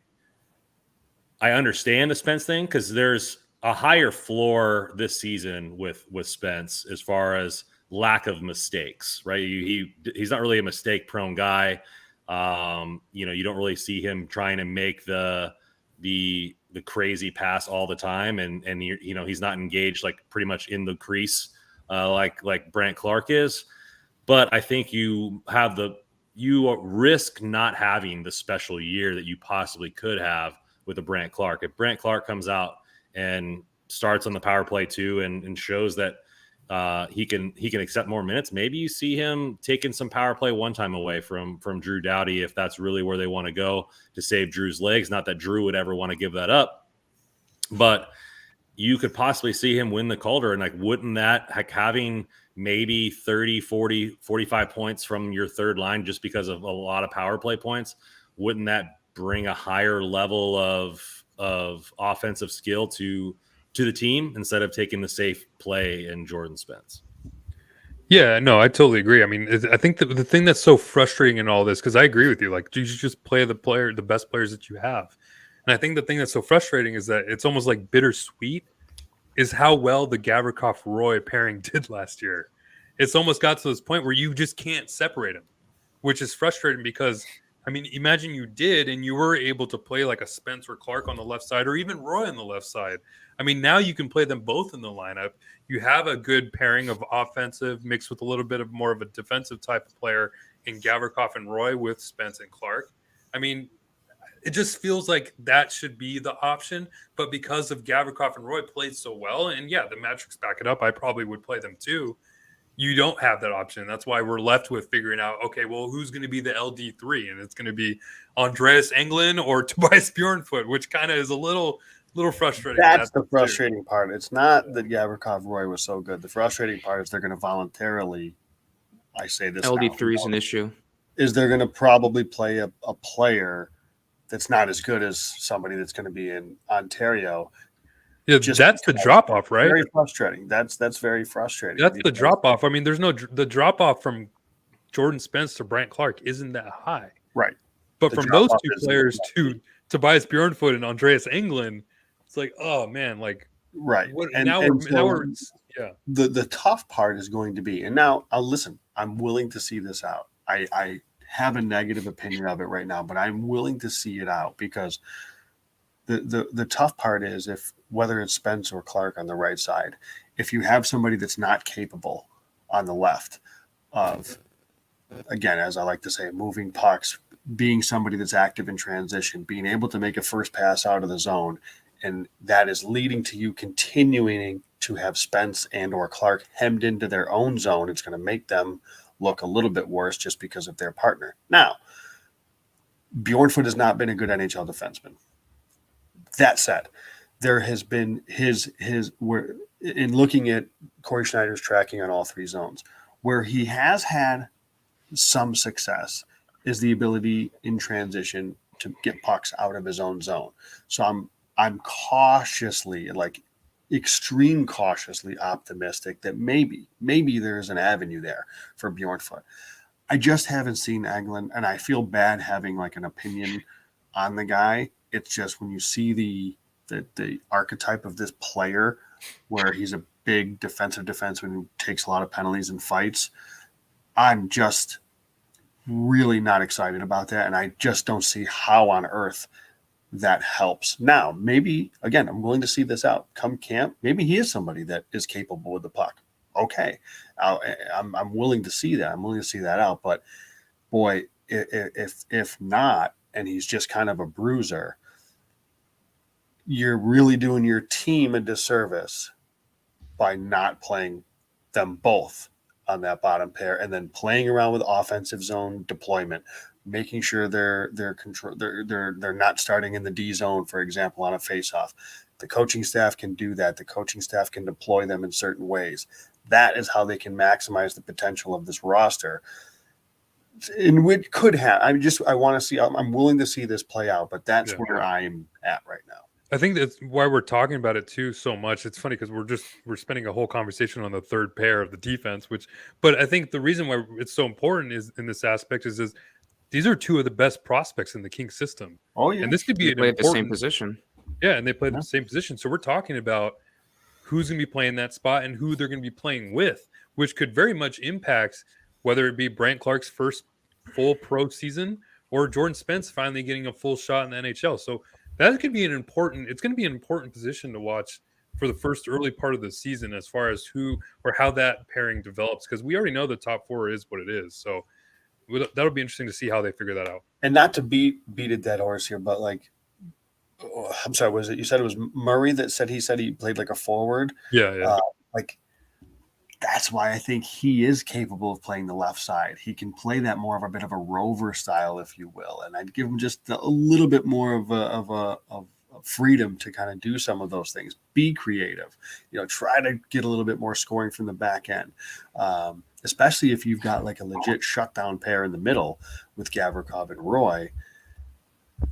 understand the Spence thing because there's a higher floor this season with Spence as far as lack of mistakes, right? He's not really a mistake prone guy. You don't really see him trying to make the crazy pass all the time, and he's not engaged pretty much in the crease. Like Brandt Clark is, but I think you risk not having the special year that you possibly could have with a Brandt Clark. If Brandt Clark comes out and starts on the power play too and shows that he can accept more minutes. Maybe you see him taking some power play one time away from Drew Doughty if that's really where they want to go to save Drew's legs. Not that Drew would ever want to give that up, but you could possibly see him win the Calder. And like, wouldn't that having maybe 30, 40, 45 points from your third line just because of a lot of power play points, wouldn't that bring a higher level of offensive skill to the team instead of taking the safe play in Jordan Spence? Yeah, no, I totally agree. I mean, I think the thing that's so frustrating in all this, because I agree with you, like, you should just play the best players that you have. And I think the thing that's so frustrating is that it's almost like bittersweet is how well the Gavrikov-Roy pairing did last year. It's almost got to this point where you just can't separate them, which is frustrating because, I mean, imagine you did and you were able to play like a Spencer Clark on the left side or even Roy on the left side. I mean, now you can play them both in the lineup. You have a good pairing of offensive mixed with a little bit of more of a defensive type of player in Gavrikov and Roy with Spence and Clark. I mean, it just feels like that should be the option. But because of Gavrikov and Roy played so well, and yeah, the metrics back it up, I probably would play them too. You don't have that option. That's why we're left with figuring out, okay, well, who's going to be the LD3? And it's going to be Andreas Englund or Tobias Bjornfoot, which kind of is a little frustrating. That's the frustrating part. It's not that Gavrikov-Roy was so good. The frustrating part is they're going to voluntarily, I say this LD3 is an issue. Is they're going to probably play a player that's not as good as somebody that's going to be in Ontario. Yeah, that's the drop off, right? Very frustrating. That's very frustrating. That's the drop off. I mean, there's the drop off from Jordan Spence to Brant Clark isn't that high, right? But from those two players to Tobias Bjornfoot and Andreas Englund, it's like, oh man, like right. Now we're yeah. The tough part is going to be, and now listen, I'm willing to see this out. I have a negative opinion of it right now, but I'm willing to see it out because the tough part is if whether it's Spence or Clark on the right side, if you have somebody that's not capable on the left of, again, as I like to say, moving pucks, being somebody that's active in transition, being able to make a first pass out of the zone, and that is leading to you continuing to have Spence and or Clark hemmed into their own zone, it's going to make them look a little bit worse just because of their partner. Now, Bjornfoot has not been a good NHL defenseman. That said, there has been where in looking at Corey Schneider's tracking on all three zones, where he has had some success is the ability in transition to get pucks out of his own zone. So I'm cautiously, like extreme cautiously optimistic that maybe there's an avenue there for Bjornfoot. I just haven't seen Englund, and I feel bad having like an opinion on the guy. It's just when you see the archetype of this player where he's a big defensive defenseman who takes a lot of penalties and fights, I'm just really not excited about that. And I just don't see how on earth that helps. Now, maybe, again, I'm willing to see this out. Come camp, maybe he is somebody that is capable with the puck. Okay. I'm willing to see that. I'm willing to see that out. But, boy, if not, and he's just kind of a bruiser, you're really doing your team a disservice by not playing them both on that bottom pair and then playing around with offensive zone deployment, making sure they're not starting in the D zone, for example, on a faceoff. The coaching staff can do that. The coaching staff can deploy them in certain ways. That is how they can maximize the potential of this roster. And it could have. I want to see. I'm willing to see this play out, but that's where I'm at right now. I think that's why we're talking about it too so much. It's funny because we're spending a whole conversation on the third pair of the defense, but I think the reason why it's so important is in this aspect is these are two of the best prospects in the Kings system. Oh yeah, and this could be they play at the same position. Yeah, and they play at the same position. So we're talking about who's going to be playing that spot and who they're going to be playing with, which could very much impact whether it be Brant Clark's first full pro season or Jordan Spence finally getting a full shot in the NHL. So that could be it's going to be an important position to watch for the first early part of the season as far as who or how that pairing develops, because we already know the top four is what it is. So that'll be interesting to see how they figure that out. And not to beat a dead horse here, but like, I'm sorry, you said it was Murray that said he played like a forward? Yeah. Like that's why I think he is capable of playing the left side. He can play that more of a bit of a rover style, if you will, and I'd give him just a little bit more of freedom to kind of do some of those things. Be creative, try to get a little bit more scoring from the back end, especially if you've got like a legit shutdown pair in the middle with Gavrikov and Roy,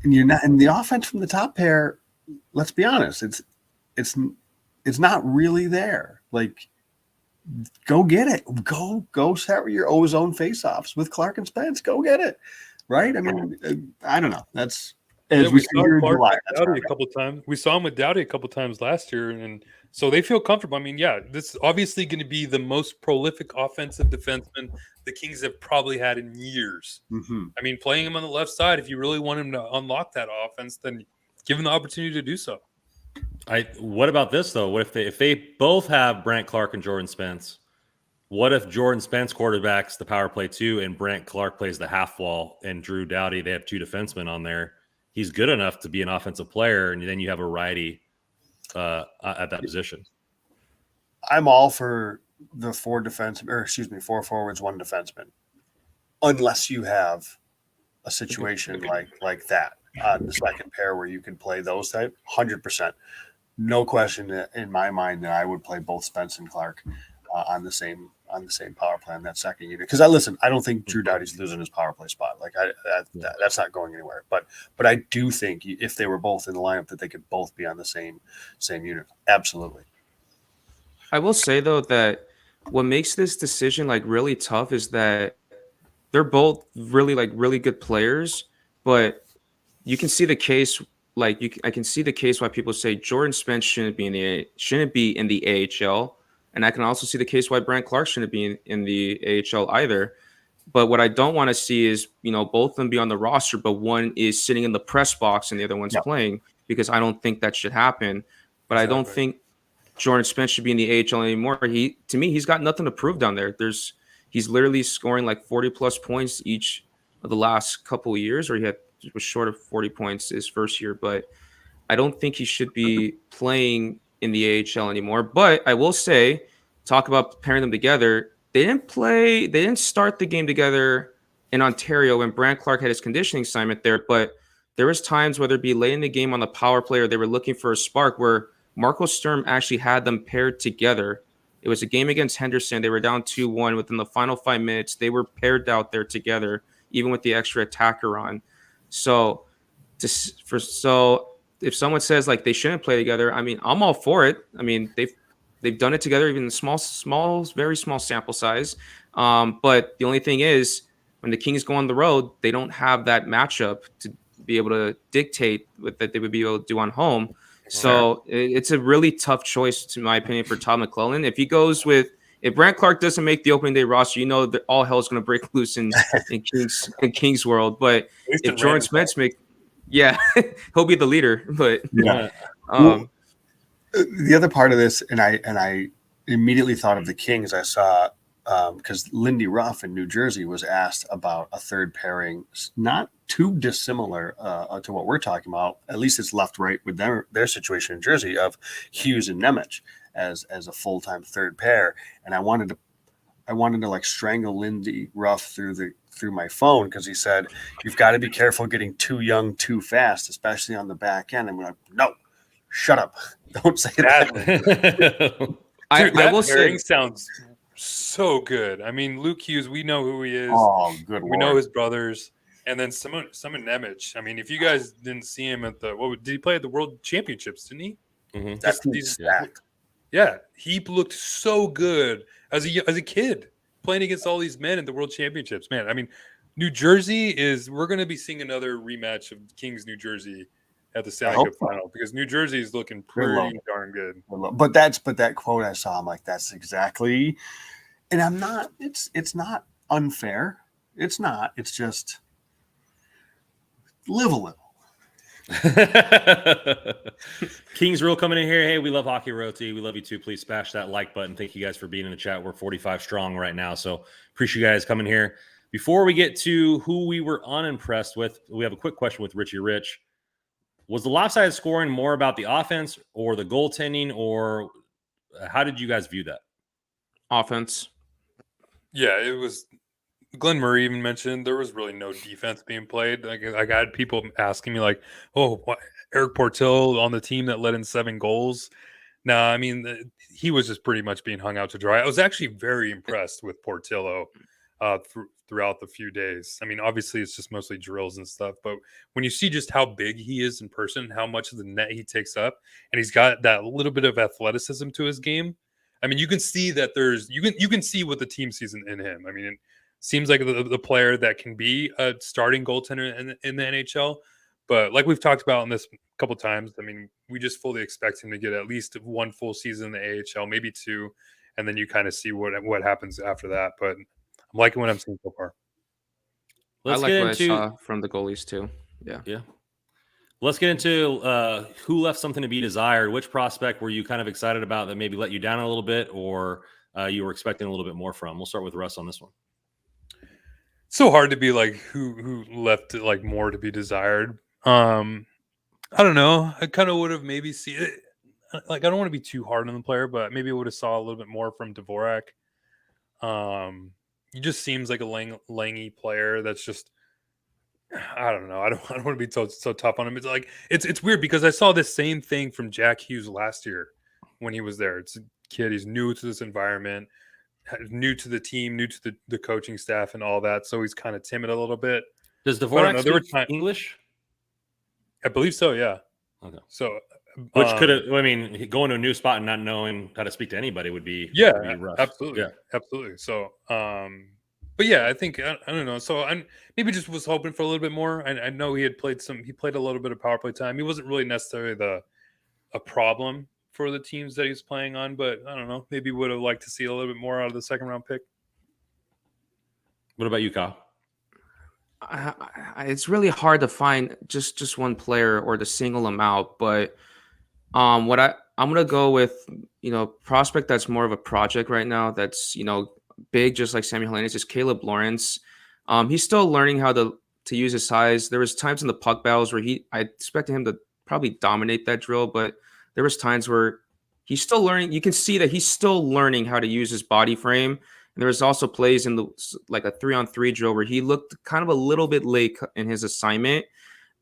and you're not in the offense from the top pair. Let's be honest, it's not really there. Like, go get it. Go set your ozone face-offs with Clark and Spence. Go get it. Right? I mean, I don't know. That's as we saw hear in Clark July. with Doughty a couple times. We saw him with Doughty a couple times last year, and so they feel comfortable. I mean, yeah, this is obviously going to be the most prolific offensive defenseman the Kings have probably had in years. Mm-hmm. I mean, playing him on the left side, if you really want him to unlock that offense, then give him the opportunity to do so. What about this though? What if they both have Brant Clark and Jordan Spence? What if Jordan Spence quarterbacks the power play too, and Brant Clark plays the half wall, and Drew Doughty, they have two defensemen on there? He's good enough to be an offensive player, and then you have a righty at that position. I'm all for the four forwards, one defenseman, unless you have a situation like that on the second pair where you can play those type. 100%, no question in my mind that I would play both Spence and Clark on the same power play on that second unit. Because I don't think Drew Doughty's losing his power play spot. Like that's not going anywhere. But I do think if they were both in the lineup that they could both be on the same unit. Absolutely. I will say though that what makes this decision like really tough is that they're both really good players, but you can see the case. I can see the case why people say Jordan Spence shouldn't be in the AHL. And I can also see the case why Brant Clark shouldn't be in the AHL either. But what I don't want to see is, both of them be on the roster, but one is sitting in the press box and the other one's playing, because I don't think that should happen. But I don't think Jordan Spence should be in the AHL anymore. To me, he's got nothing to prove down there. He's literally scoring like 40 plus points each of the last couple of years, or was short of 40 points his first year. But I don't think he should be playing in the AHL anymore. But I will say, talk about pairing them together. They didn't start the game together in Ontario when Brant Clark had his conditioning assignment there. But there was times, whether it be late in the game on the power play or they were looking for a spark, where Marco Sturm actually had them paired together. It was a game against Henderson. They were down 2-1 within the final 5 minutes. They were paired out there together, even with the extra attacker on. So if someone says like they shouldn't play together, I mean, I'm all for it. I mean, they've done it together, even in very small sample size. But the only thing is, when the Kings go on the road, they don't have that matchup to be able to dictate that they would be able to do on home. So it's a really tough choice, to my opinion, for Todd McClellan. If Brant Clark doesn't make the opening day roster, that all hell is going to break loose in Kings world. But if Jordan Spence he'll be the leader. But the other part of this, and I immediately thought of the Kings. I saw because Lindy Ruff in New Jersey was asked about a third pairing, not too dissimilar to what we're talking about. At least it's left-right with their situation in Jersey of Hughes and Nemec as a full-time third pair. And I wanted to like strangle Lindy Ruff through my phone, because he said, you've got to be careful getting too young too fast, especially on the back end. I'm like, no, shut up. Don't say that. Dude, I will say sounds so good. I mean, Luke Hughes, we know who he is. Oh, good. We know his brothers. And then Simon Nemec. I mean, if you guys didn't see him at did he play at the World Championships, didn't he? Mm-hmm. That's stacked. Yeah, he looked so good as a kid playing against all these men at the World Championships. Man, I mean, New Jersey we're going to be seeing another rematch of Kings New Jersey at the Stanley Cup final, because New Jersey is looking pretty darn good. But that quote I saw, I'm like, that's exactly. And I'm not. It's not unfair. It's not. It's just live a little. Kings Rule coming in here. Hey, we love Hockey Roti. We love you too. Please smash that like button. Thank you guys for being in the chat. We're 45 strong right now, so appreciate you guys coming here. Before we get to who we were unimpressed with, we have a quick question with Richie Rich. Was the lopsided scoring more about the offense or the goaltending, or how did you guys view that? Offense. Yeah, it was. Glenn Murray even mentioned there was really no defense being played. Like I had people asking me like, "Oh, what, Eric Portillo on the team that let in 7 goals?" Nah, I mean he was just pretty much being hung out to dry. I was actually very impressed with Portillo throughout the few days. I mean, obviously it's just mostly drills and stuff, but when you see just how big he is in person, how much of the net he takes up, and he's got that little bit of athleticism to his game. I mean, you can see that you can see what the team sees in him. I mean, seems like the player that can be a starting goaltender in the NHL. But like we've talked about on this a couple times, I mean, we just fully expect him to get at least 1 full season in the AHL, maybe 2, and then you kind of see what happens after that. But I'm liking what I'm seeing so far. I like what I saw from the goalies too. Yeah. Let's get into who left something to be desired. Which prospect were you kind of excited about that maybe let you down a little bit, or you were expecting a little bit more from? We'll start with Russ on this one. So hard to be like who left it like more to be desired. I don't know. I kind of would have maybe seen it. Like I don't want to be too hard on the player, but maybe I would have saw a little bit more from Dvorak. He just seems like a langy player that's just. I don't know. I don't want to be so tough on him. It's like it's weird because I saw this same thing from Jack Hughes last year when he was there. It's a kid. He's new to this environment, new to the team, new to the coaching staff and all that. So he's kind of timid a little bit. Does Dvorak speak English? I believe so. Yeah. Okay. So, which could have. I mean, going to a new spot and not knowing how to speak to anybody would be rough. Absolutely. Yeah, absolutely. So, but yeah, I think I don't know. So I maybe just was hoping for a little bit more. I know he played a little bit of power play time. He wasn't really necessarily a problem for the teams that he's playing on, but I don't know. Maybe would have liked to see a little bit more out of the 2nd round pick. What about you, Kyle? It's really hard to find just one player or to single them out, but I'm gonna go with prospect that's more of a project right now. That's big, just like Samuel Hellenius, is Caleb Lawrence. He's still learning how to use his size. There was times in the puck battles where I expected him to probably dominate that drill, but there was times where he's still learning. You can see that he's still learning how to use his body frame. And there was also plays in like a 3-on-3 drill where he looked kind of a little bit late in his assignment.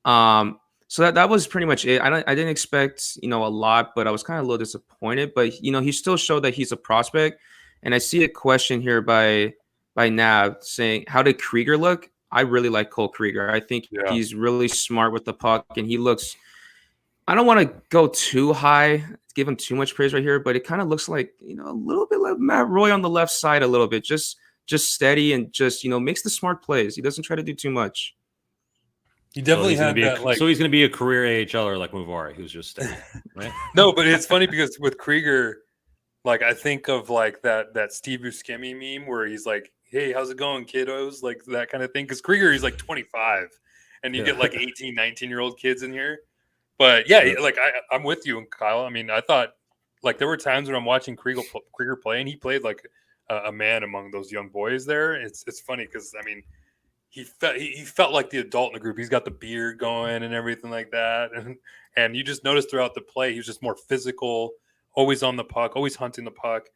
So that was pretty much it. I didn't expect a lot, but I was kind of a little disappointed. But he still showed that he's a prospect. And I see a question here by Nav saying, how did Krieger look? I really like Cole Krieger. I think he's really smart with the puck, and he looks. I don't want to go too high, give him too much praise right here, but it kind of looks like a little bit like Matt Roy on the left side, a little bit, just steady and just makes the smart plays. He doesn't try to do too much. He definitely had that. So he's going to be a career AHLer like Muvari, who's just steady, right? No, but it's funny because with Krieger, like I think of like that Steve Buscemi meme where he's like, "Hey, how's it going, kiddos?" Like that kind of thing. Because Krieger, he's like 25, and you get like 18, 19-year-old kids in here. But yeah, like I'm with you, Kyle. I mean, I thought like there were times when I'm watching Krieger play, and he played like a man among those young boys there. It's funny because I mean, he felt like the adult in the group. He's got the beard going and everything like that, and you just notice throughout the play he was just more physical, always on the puck, always hunting the puck.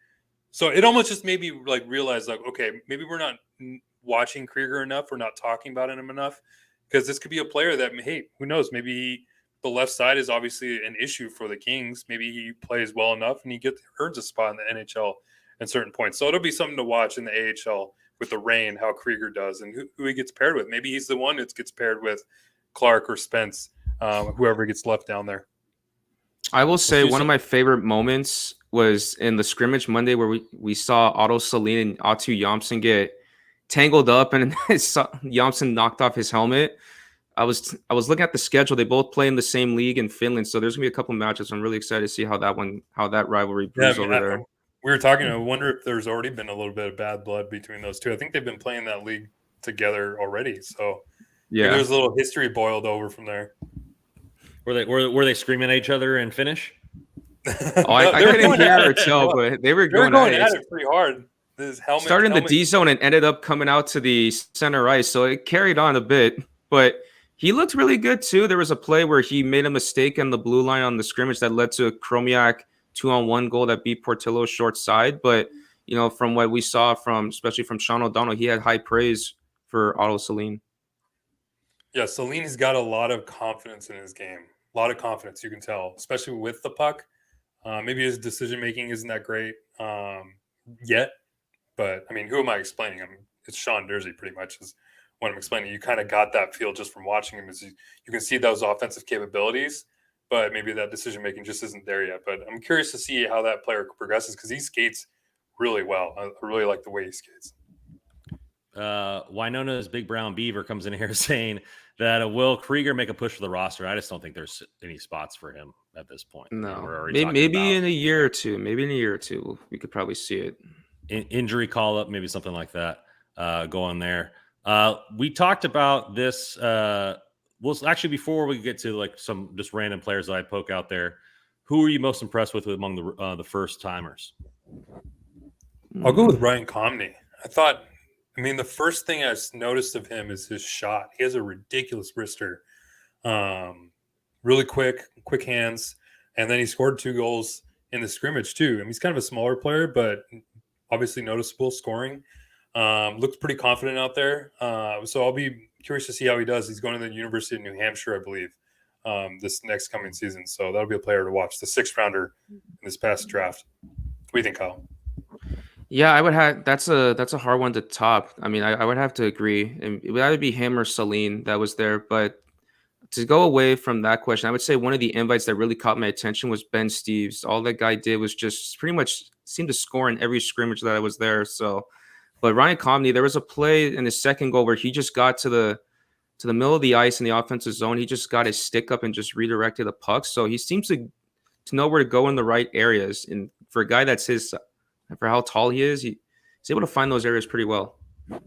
So it almost just made me like realize like, okay, maybe we're not watching Krieger enough, we're not talking about him enough, because this could be a player that, hey, who knows, maybe the left side is obviously an issue for the Kings. Maybe he plays well enough and he earns a spot in the NHL at certain points. So it'll be something to watch in the AHL with the rain, how Krieger does and who he gets paired with. Maybe he's the one that gets paired with Clark or Spence, whoever gets left down there. I will say one of my favorite moments was in the scrimmage Monday where we saw Otto Salin and Atu Yomson get tangled up and Yomson knocked off his helmet. I was looking at the schedule. They both play in the same league in Finland, so there's gonna be a couple matches. I'm really excited to see how that rivalry brews over there. We were talking. I wonder if there's already been a little bit of bad blood between those two. I think they've been playing that league together already. So yeah, there's a little history boiled over from there. Were they screaming at each other in Finnish? I couldn't hear or tell, but they were going at it pretty hard. Started in the D zone and ended up coming out to the center ice, so it carried on a bit, but. He looked really good, too. There was a play where he made a mistake on the blue line on the scrimmage that led to a Chromiak 2-on-1 goal that beat Portillo's short side. But from what we saw especially from Sean O'Donnell, he had high praise for Otto Celine. Yeah, Celine's got a lot of confidence in his game. A lot of confidence, you can tell, especially with the puck. Maybe his decision making isn't that great yet, but I mean, who am I explaining? I mean, it's Sean Dursey pretty much is what I'm explaining. You kind of got that feel just from watching him. You can see those offensive capabilities, but maybe that decision making just isn't there yet. But I'm curious to see how that player progresses because he skates really well. I really like the way he skates. Winona's Big Brown Beaver comes in here saying that will Krieger make a push for the roster? I just don't think there's any spots for him at this point. No, maybe in a year or two. Maybe in a year or two, we could probably see it. Injury call up, maybe something like that going there. We talked about this. Well, actually, before we get to like some just random players that I poke out there, who are you most impressed with among the first timers? I'll go with Ryan Comney. The first thing I noticed of him is his shot. He has a ridiculous wrister. Really quick hands. And then he scored 2 goals in the scrimmage too. I mean, he's kind of a smaller player, but obviously noticeable scoring. Looks pretty confident out there. So I'll be curious to see how he does. He's going to the University of New Hampshire, I believe, this next coming season. So that'll be a player to watch. The 6th rounder in this past draft. What do you think, Kyle? Yeah, I would have. That's a hard one to top. I mean, I would have to agree. It would either be him or Celine that was there. But to go away from that question, I would say one of the invites that really caught my attention was Ben Steeves. All that guy did was just pretty much seemed to score in every scrimmage that I was there. So, but Ryan Comney, there was a play in his second goal where he just got to the middle of the ice in the offensive zone. He just got his stick up and just redirected the puck. So he seems to know where to go in the right areas. And for a guy that's his, for how tall he is, he's able to find those areas pretty well. I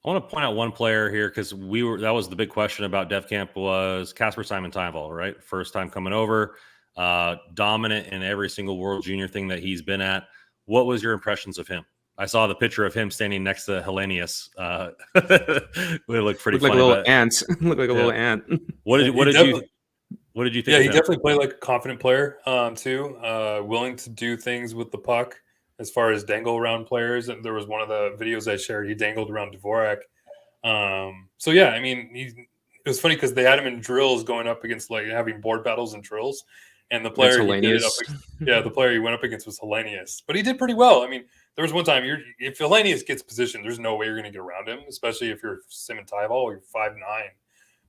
want to point out one player here because that was the big question about Dev Camp was Casper Simon Tynevall, right? First time coming over, dominant in every single World Junior thing that he's been at. What was your impressions of him? I saw the picture of him standing next to Hellenius. It looked pretty funny. Like a little ant. Looked like a little ant. What did you think? Yeah, he definitely played like a confident player too. Willing to do things with the puck as far as dangle around players. And there was one of the videos I shared. He dangled around Dvorak. So yeah, I mean, it was funny because they had him in drills going up against like having board battles and drills. And the player the player he went up against was Hellenius. But he did pretty well. I mean, there was one time if Hellenius gets positioned, there's no way you're going to get around him, especially if you're Simon Tynevall or you're 5'9".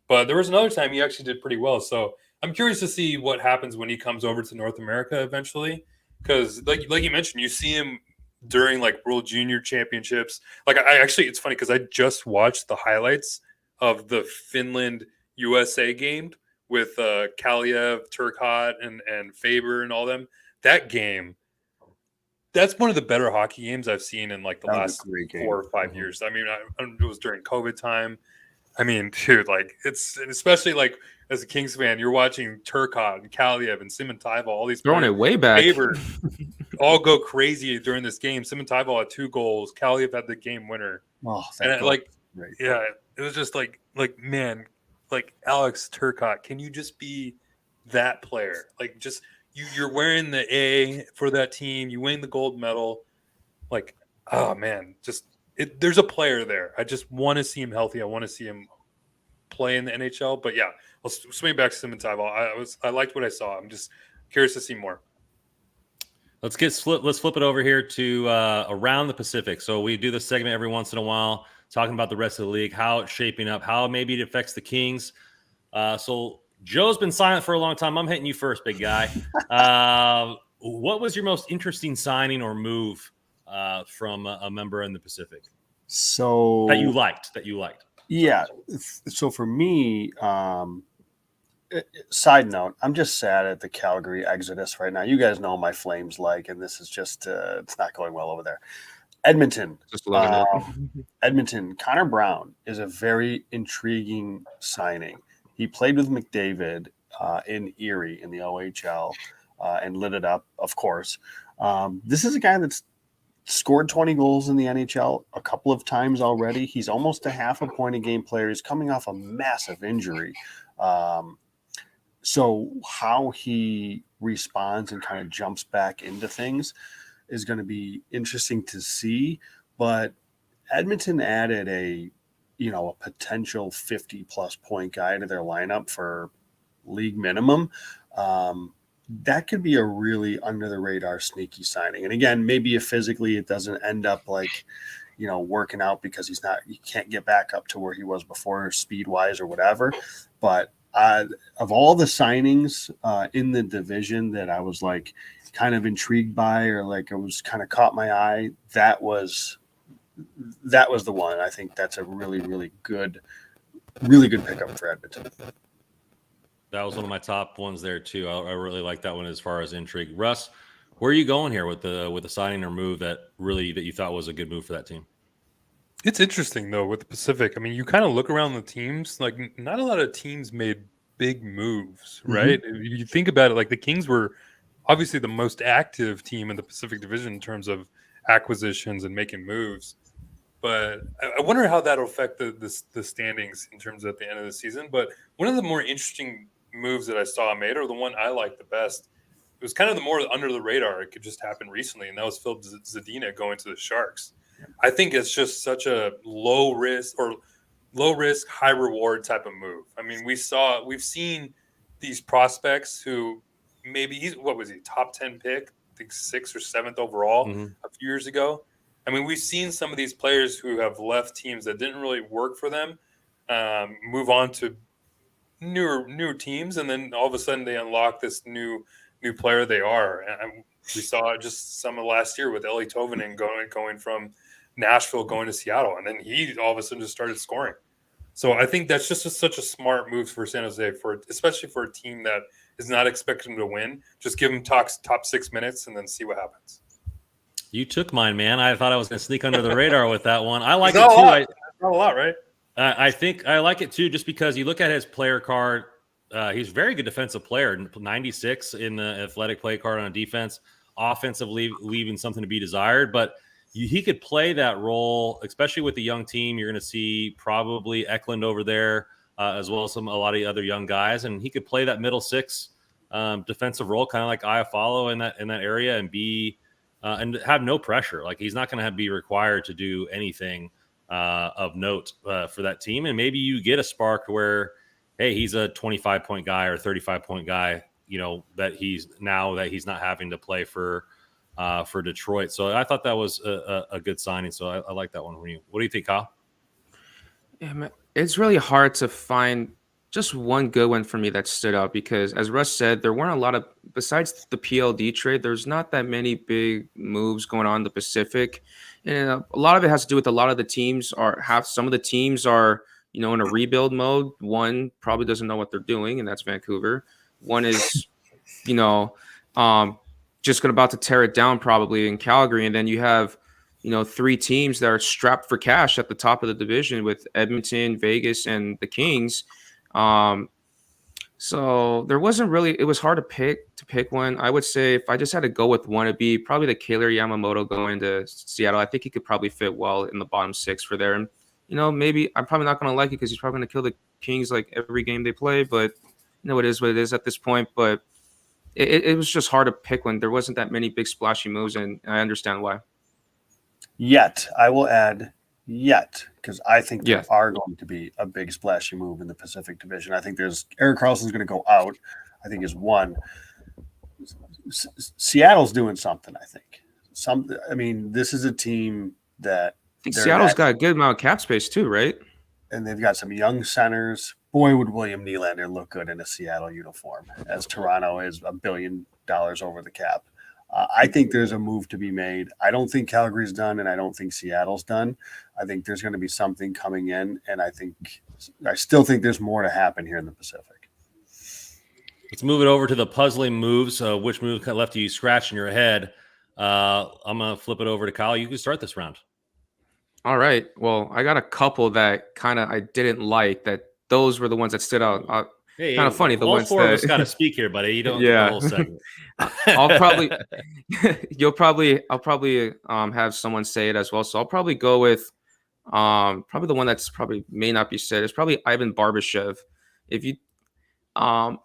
But there was another time he actually did pretty well. So I'm curious to see what happens when he comes over to North America eventually. Because like you mentioned, you see him during like World Junior Championships. Like it's funny because I just watched the highlights of the Finland USA game with Kaliev, Turcotte, and Faber and all them. That game, that's one of the better hockey games I've seen in like the last 4 or 5 years. I mean, it was during COVID time. I mean, dude, like it's especially like as a Kings fan, you're watching Turcotte and Kaliev and Simon Tynevall, all these throwing it way back. Faber, all go crazy during this game. Simon Tynevall had 2 goals. Kaliev had the game winner. Oh, and it was just like man, like Alex Turcotte, can you just be that player? Like just you're wearing the A for that team. You win the gold medal. Like, oh man, there's a player there. I just want to see him healthy. I want to see him play in the NHL. But yeah, I'll swing back to Simon Tynevall. I liked what I saw. I'm just curious to see more. Let's flip it over here to around the Pacific. So we do this segment every once in a while, talking about the rest of the league, how it's shaping up, how maybe it affects the Kings. So Joe's been silent for a long time. I'm hitting you first, big guy. What was your most interesting signing or move from a member in the Pacific? So that you liked. Yeah. So for me, side note, I'm just sad at the Calgary exodus right now. You guys know my Flames and this is just it's not going well over there. Edmonton, Edmonton. Connor Brown is a very intriguing signing. He played with McDavid in Erie in the OHL and lit it up, of course. This is a guy that's scored 20 goals in the NHL a couple of times already. He's almost a half a point a game player. He's coming off a massive injury. So how he responds and kind of jumps back into things is going to be interesting to see. But Edmonton added a potential 50-plus point guy to their lineup for league minimum. That could be a really under-the-radar sneaky signing. And again, maybe if physically it doesn't end up like, working out because he can't get back up to where he was before speed-wise or whatever. But of all the signings in the division that I was like kind of intrigued by, or like it was kind of caught my eye, that was the one. I think that's a really, really good pickup for Edmonton. That was one of my top ones there too. I really like that one as far as intrigue. Russ, where are you going here with the signing or move that you thought was a good move for that team? It's interesting though with the Pacific. I mean, you kind of look around the teams, like not a lot of teams made big moves, right? You think about it, like the Kings were obviously the most active team in the Pacific Division in terms of acquisitions and making moves. But I wonder how that'll affect the standings in terms of at the end of the season. But one of the more interesting moves that I saw made, or the one I liked the best, it was kind of the more under the radar. It could just happen recently, and that was Phil Zadina going to the Sharks. I think it's just such a low risk, high reward type of move. I mean, we've seen these prospects who maybe what was he, top 10 pick, I think 6th or 7th overall a few years ago. I mean, we've seen some of these players who have left teams that didn't really work for them, move on to newer teams, and then all of a sudden they unlock this new player they are. And we saw just some of last year with Eli Tovanen going from Nashville going to Seattle, and then he all of a sudden just started scoring. So I think that's just such a smart move for San Jose, especially for a team that is not expecting to win. Just give them top 6 minutes and then see what happens. You took mine, man. I thought I was going to sneak under the radar with that one. I like it too. Not a lot, right? I think I like it too, just because you look at his player card. He's a very good defensive player, 96 in the athletic play card on defense, offensively leaving something to be desired. But he could play that role, especially with the young team. You're going to see probably Eklund over there, as well as a lot of other young guys, and he could play that middle six defensive role, kind of like Iafallo in that area, and be and have no pressure. Like he's not going to be required to do anything of note for that team. And maybe you get a spark where, hey, he's a 25-point guy or 35-point guy, that he's not having to play for Detroit. So I thought that was a good signing. So I like that one from you. What do you think, Kyle? Yeah, man, it's really hard to find just one good one for me that stood out, because as Russ said, there weren't a lot of, besides the PLD trade, there's not that many big moves going on in the Pacific. And a lot of it has to do with a lot of the teams some of the teams are, in a rebuild mode. One probably doesn't know what they're doing, and that's Vancouver. One is, just about to tear it down probably in Calgary. And then you have, 3 teams that are strapped for cash at the top of the division with Edmonton, Vegas, and the Kings. So there wasn't really, it was hard to pick one. I would say if I just had to go with one, it'd be probably the Kailer Yamamoto going to Seattle. I think he could probably fit well in the bottom 6 for there. And, maybe I'm probably not going to like it because he's probably going to kill the Kings like every game they play, but it is what it is at this point. But it was just hard to pick one. There wasn't that many big splashy moves, and I understand why. Yet, I will add because I think there are going to be a big splashy move in the Pacific Division. I think Erik Karlsson's going to go out, I think is one. Seattle's doing something, I think. This is a team that I think Seattle's got a good amount of cap space too, right? And they've got some young centers. Boy, would William Nylander look good in a Seattle uniform, as Toronto is $1 billion over the cap. I think there's a move to be made. I don't think Calgary's done, and I don't think Seattle's done. I think there's going to be something coming in, and I still think there's more to happen here in the Pacific. Let's move it over to the puzzling moves. Which move left you scratching your head? I'm going to flip it over to Kyle. You can start this round. All right. Well, I got a couple that kind of I didn't like. That those were the ones that stood out. Kind of funny. The ones four that of us got to speak here, buddy. You don't get the whole segment. I'll probably have someone say it as well. So I'll probably go with probably the one that's probably may not be said. It's probably Ivan Barbashev. If you 5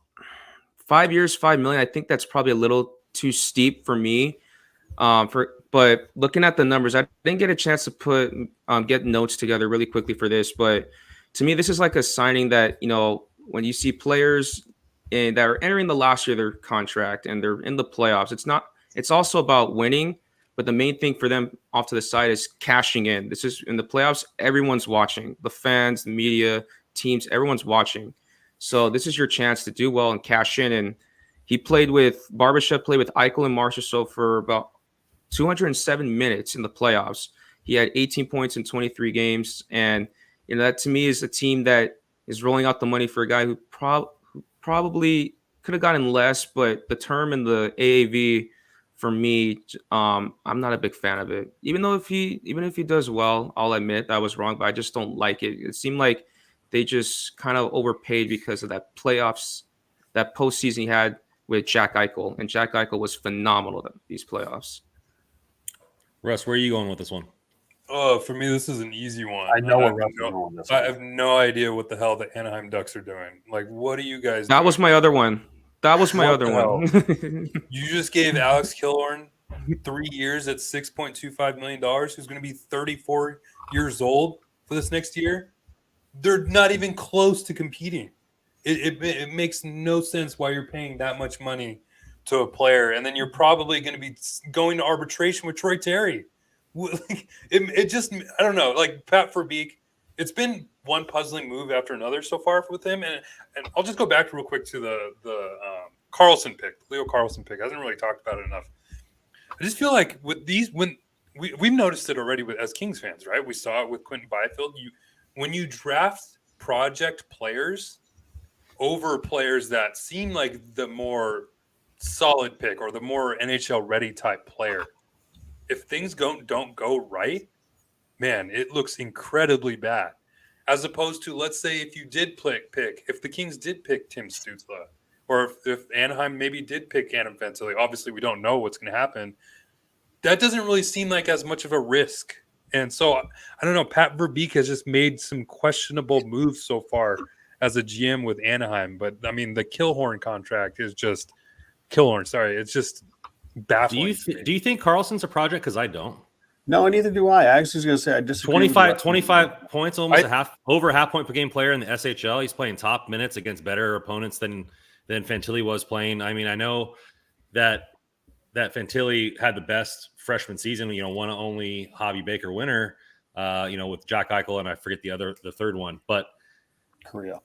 years, $5 million, I think that's probably a little too steep for me. For But looking at the numbers, I didn't get a chance to put get notes together really quickly for this. But to me, this is like a signing that, when you see players that are entering the last year of their contract and they're in the playoffs, it's also about winning. But the main thing for them off to the side is cashing in. This is in the playoffs. Everyone's watching. The fans, the media, teams, everyone's watching. So this is your chance to do well and cash in. And Barbashev played with Eichel and Marchessault for about 207 minutes in the playoffs. He had 18 points in 23 games. And, that to me is a team that is rolling out the money for a guy who probably could have gotten less, but the term in the AAV for me, I'm not a big fan of it. Even if he does well, I'll admit I was wrong, but I just don't like it. It seemed like they just kind of overpaid because of that postseason he had with Jack Eichel, and Jack Eichel was phenomenal at these playoffs. Russ, where are you going with this one? Oh, for me, this is an easy one. I know where Russ is going with this one. I have no idea what the hell the Anaheim Ducks are doing. Like, what are you guys That doing? was my other one. You just gave Alex Killorn 3 years at $6.25 million, who's going to be 34 years old for this next year. They're not even close to competing. It makes no sense why you're paying that much money to a player, and then you're probably going to be going to arbitration with Troy Terry. It just, I don't know, like Pat Verbeek, it's been one puzzling move after another so far with him. And I'll just go back real quick to the Carlson pick, Leo Carlson pick. I hasn't really talked about it enough. I just feel like with these, when we've noticed it already as Kings fans, right? We saw it with Quentin Byfield. When you draft project players over players that seem like the more solid pick or the more NHL ready type player, if things don't go right, man, it looks incredibly bad. As opposed to, let's say, if you did if the Kings did pick Tim Stützle, or if Anaheim maybe did pick Adam Fantilli, obviously we don't know what's going to happen. That doesn't really seem like as much of a risk. And so, I don't know, Pat Verbeek has just made some questionable moves so far as a GM with Anaheim. But, I mean, the Killorn contract is just – it's just baffling. Do you think Carlson's a project? Because I don't. No, neither do I. I actually was going to say I disagree. 25 points, almost over a half point per game player in the SHL. He's playing top minutes against better opponents than Fantilli was playing. I mean, I know that Fantilli had the best freshman season, one only Javi Baker winner, with Jack Eichel, and I forget the third one, but Korea.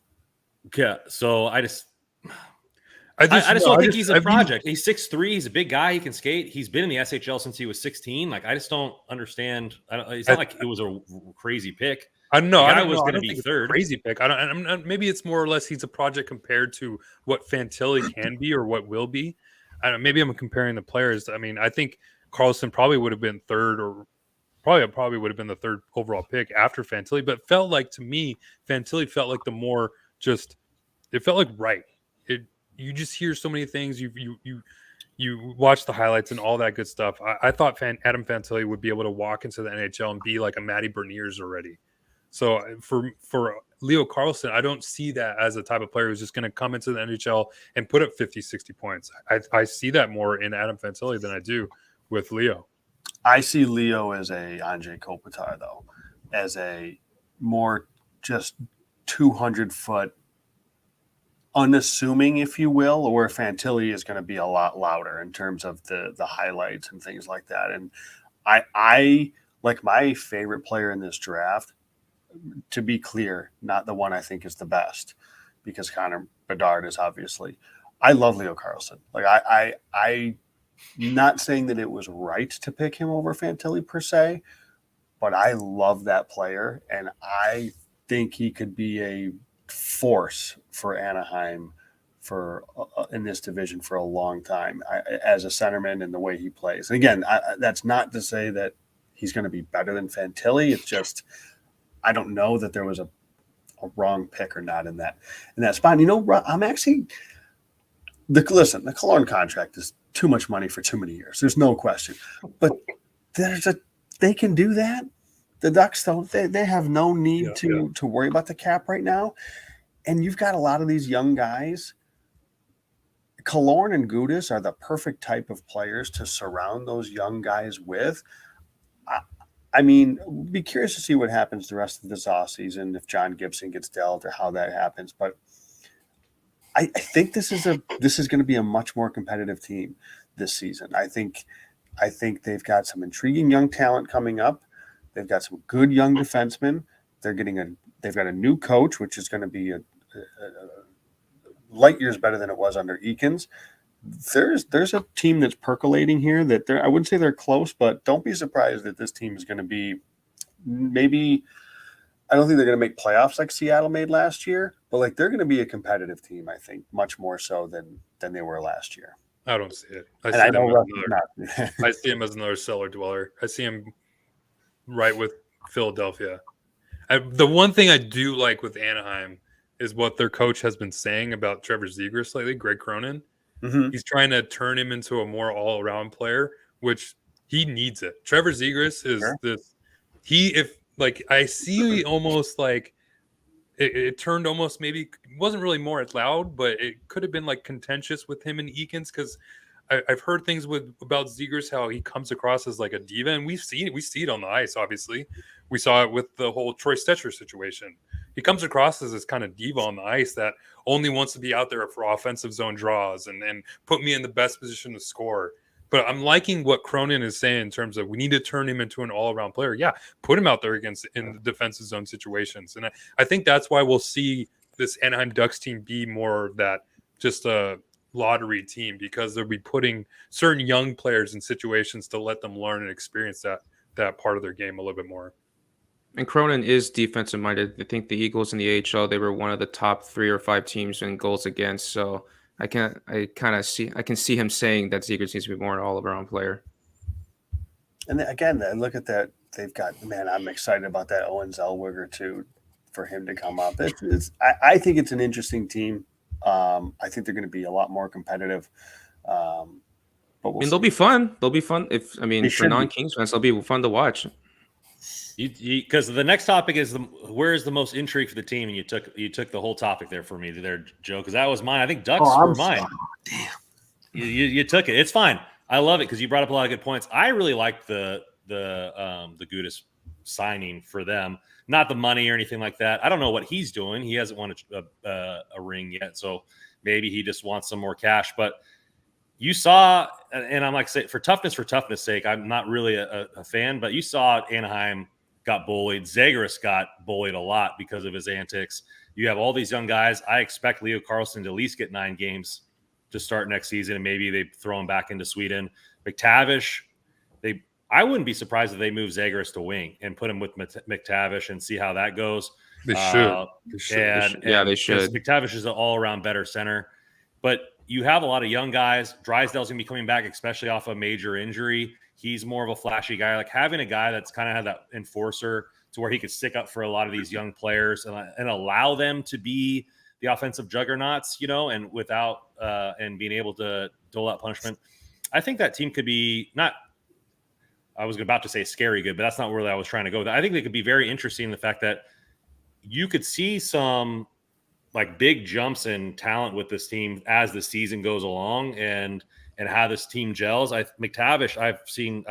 Yeah. So I just don't think he's a project. He's 6'3". He's a big guy. He can skate. He's been in the SHL since he was 16. Like, I just don't understand. It's not like it was a crazy pick. I don't know. I was going to be third. Crazy pick. Maybe it's more or less he's a project compared to what Fantilli can be or what will be. I don't know. Maybe I'm comparing the players. I mean, I think Carlson probably would have been third, or probably would have been the third overall pick after Fantilli. But felt like, to me, Fantilli felt like the more just. It felt like right. You just hear so many things. You watch the highlights and all that good stuff. I thought Adam Fantilli would be able to walk into the NHL and be like a Matty Beniers already. So for Leo Carlson, I don't see that as a type of player who's just going to come into the NHL and put up 50, 60 points. I see that more in Adam Fantilli than I do with Leo. I see Leo as a Andrei Kopitar, though, as a more just 200-foot unassuming, if you will, or Fantilli is going to be a lot louder in terms of the highlights and things like that. And I like my favorite player in this draft, to be clear, not the one I think is the best, because Connor Bedard is obviously. I love Leo Carlson. Like I not saying that it was right to pick him over Fantilli per se, but I love that player, and I think he could be a force for Anaheim for in this division for a long time as a centerman and the way he plays. And again, that's not to say that he's going to be better than Fantilli. It's just I don't know that there was a wrong pick or not in that spot. And, I'm actually the Killorn contract is too much money for too many years. There's no question, but they can do that. The Ducks don't. They have no need to worry about the cap right now, and you've got a lot of these young guys. Killorn and Gudis are the perfect type of players to surround those young guys with. I mean, be curious to see what happens the rest of this offseason, if John Gibson gets dealt or how that happens. But I think this is going to be a much more competitive team this season. I think they've got some intriguing young talent coming up. They've got some good young defensemen. They've got a new coach, which is going to be a light years better than it was under Eakins. There's a team that's percolating here that I wouldn't say they're close, but don't be surprised that this team is going to be maybe. I don't think they're going to make playoffs like Seattle made last year, but like they're going to be a competitive team. I think much more so than they were last year. I don't see it. I see him as another cellar dweller. I see him right with Philadelphia. The one thing I do like with Anaheim is what their coach has been saying about Trevor Zegras lately, Greg Cronin. Mm-hmm. He's trying to turn him into a more all-around player, which he needs it. Trevor Zegras is I see almost like it turned almost maybe it wasn't really more loud, but it could have been like contentious with him and Eakins because I've heard things about Zegras, how he comes across as like a diva, and we see it on the ice. Obviously, we saw it with the whole Troy Stetcher situation. He comes across as this kind of diva on the ice that only wants to be out there for offensive zone draws and put me in the best position to score. But I'm liking what Cronin is saying in terms of we need to turn him into an all-around player. Yeah, put him out there in the defensive zone situations. And I think that's why we'll see this Anaheim Ducks team be more that just a lottery team, because they'll be putting certain young players in situations to let them learn and experience that part of their game a little bit more. And Cronin is defensive minded. I think the Eagles in the AHL, they were one of the top 3 or 5 teams in goals against. So I can see him saying that Zegras needs to be more an all-around player. And then, again, look at that. They've got, I'm excited about that Owen Zellweger too, for him to come up. I think it's an interesting team. I think they're going to be a lot more competitive. But they'll be fun. They'll be fun. For non-Kings fans, they'll be fun to watch. Because the next topic is where's the most intrigue for the team, and you took the whole topic there for me there, Joe, because that was mine. I think Ducks were mine. Damn, you took it. It's fine. I love it because you brought up a lot of good points. I really like the Gudis signing for them. Not the money or anything like that. I don't know what he's doing. He hasn't won a ring yet, so maybe he just wants some more cash. But you saw, and I'm like, for toughness sake, I'm not really a fan, but you saw Anaheim got bullied. Zegras got bullied a lot because of his antics. You have all these young guys. I expect Leo Carlsson to at least get 9 games to start next season, and maybe they throw him back into Sweden. McTavish, I wouldn't be surprised if they move Zegras to wing and put him with McTavish and see how that goes. They should. They should. McTavish is an all-around better center. But you have a lot of young guys. Drysdale's going to be coming back, especially off a major injury. He's more of a flashy guy. Like having a guy that's kind of had that enforcer to where he could stick up for a lot of these young players and allow them to be the offensive juggernauts, and without and being able to dole out punishment. I think that team could be not – I was about to say scary good, but that's not where I was trying to go. I think they could be very interesting in the fact that you could see some – like big jumps in talent with this team as the season goes along and how this team gels. McTavish, I've seen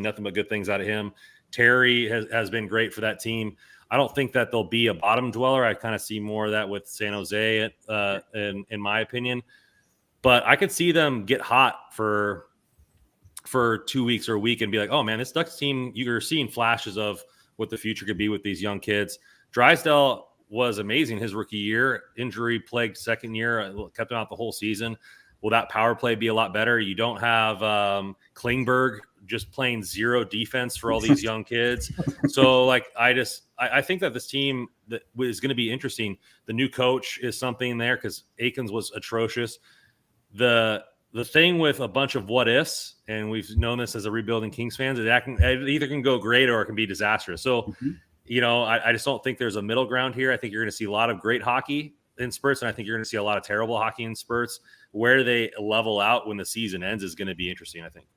nothing but good things out of him. Terry has been great for that team. I don't think that they'll be a bottom dweller. I kind of see more of that with San Jose in my opinion, but I could see them get hot for 2 weeks or a week and be like, oh man, this Ducks team, you're seeing flashes of what the future could be with these young kids. Drysdale was amazing his rookie year. Injury plagued second year, kept him out the whole season. Will that power play be a lot better? You don't have Klingberg just playing zero defense for all these young kids. So I think that this team that is going to be interesting. The new coach is something there because Eakins was atrocious. The thing with a bunch of what ifs, and we've known this as a rebuilding Kings fans, it either can go great or it can be disastrous. So I just don't think there's a middle ground here. I think you're going to see a lot of great hockey in spurts, and I think you're going to see a lot of terrible hockey in spurts. Where they level out when the season ends is going to be interesting, I think.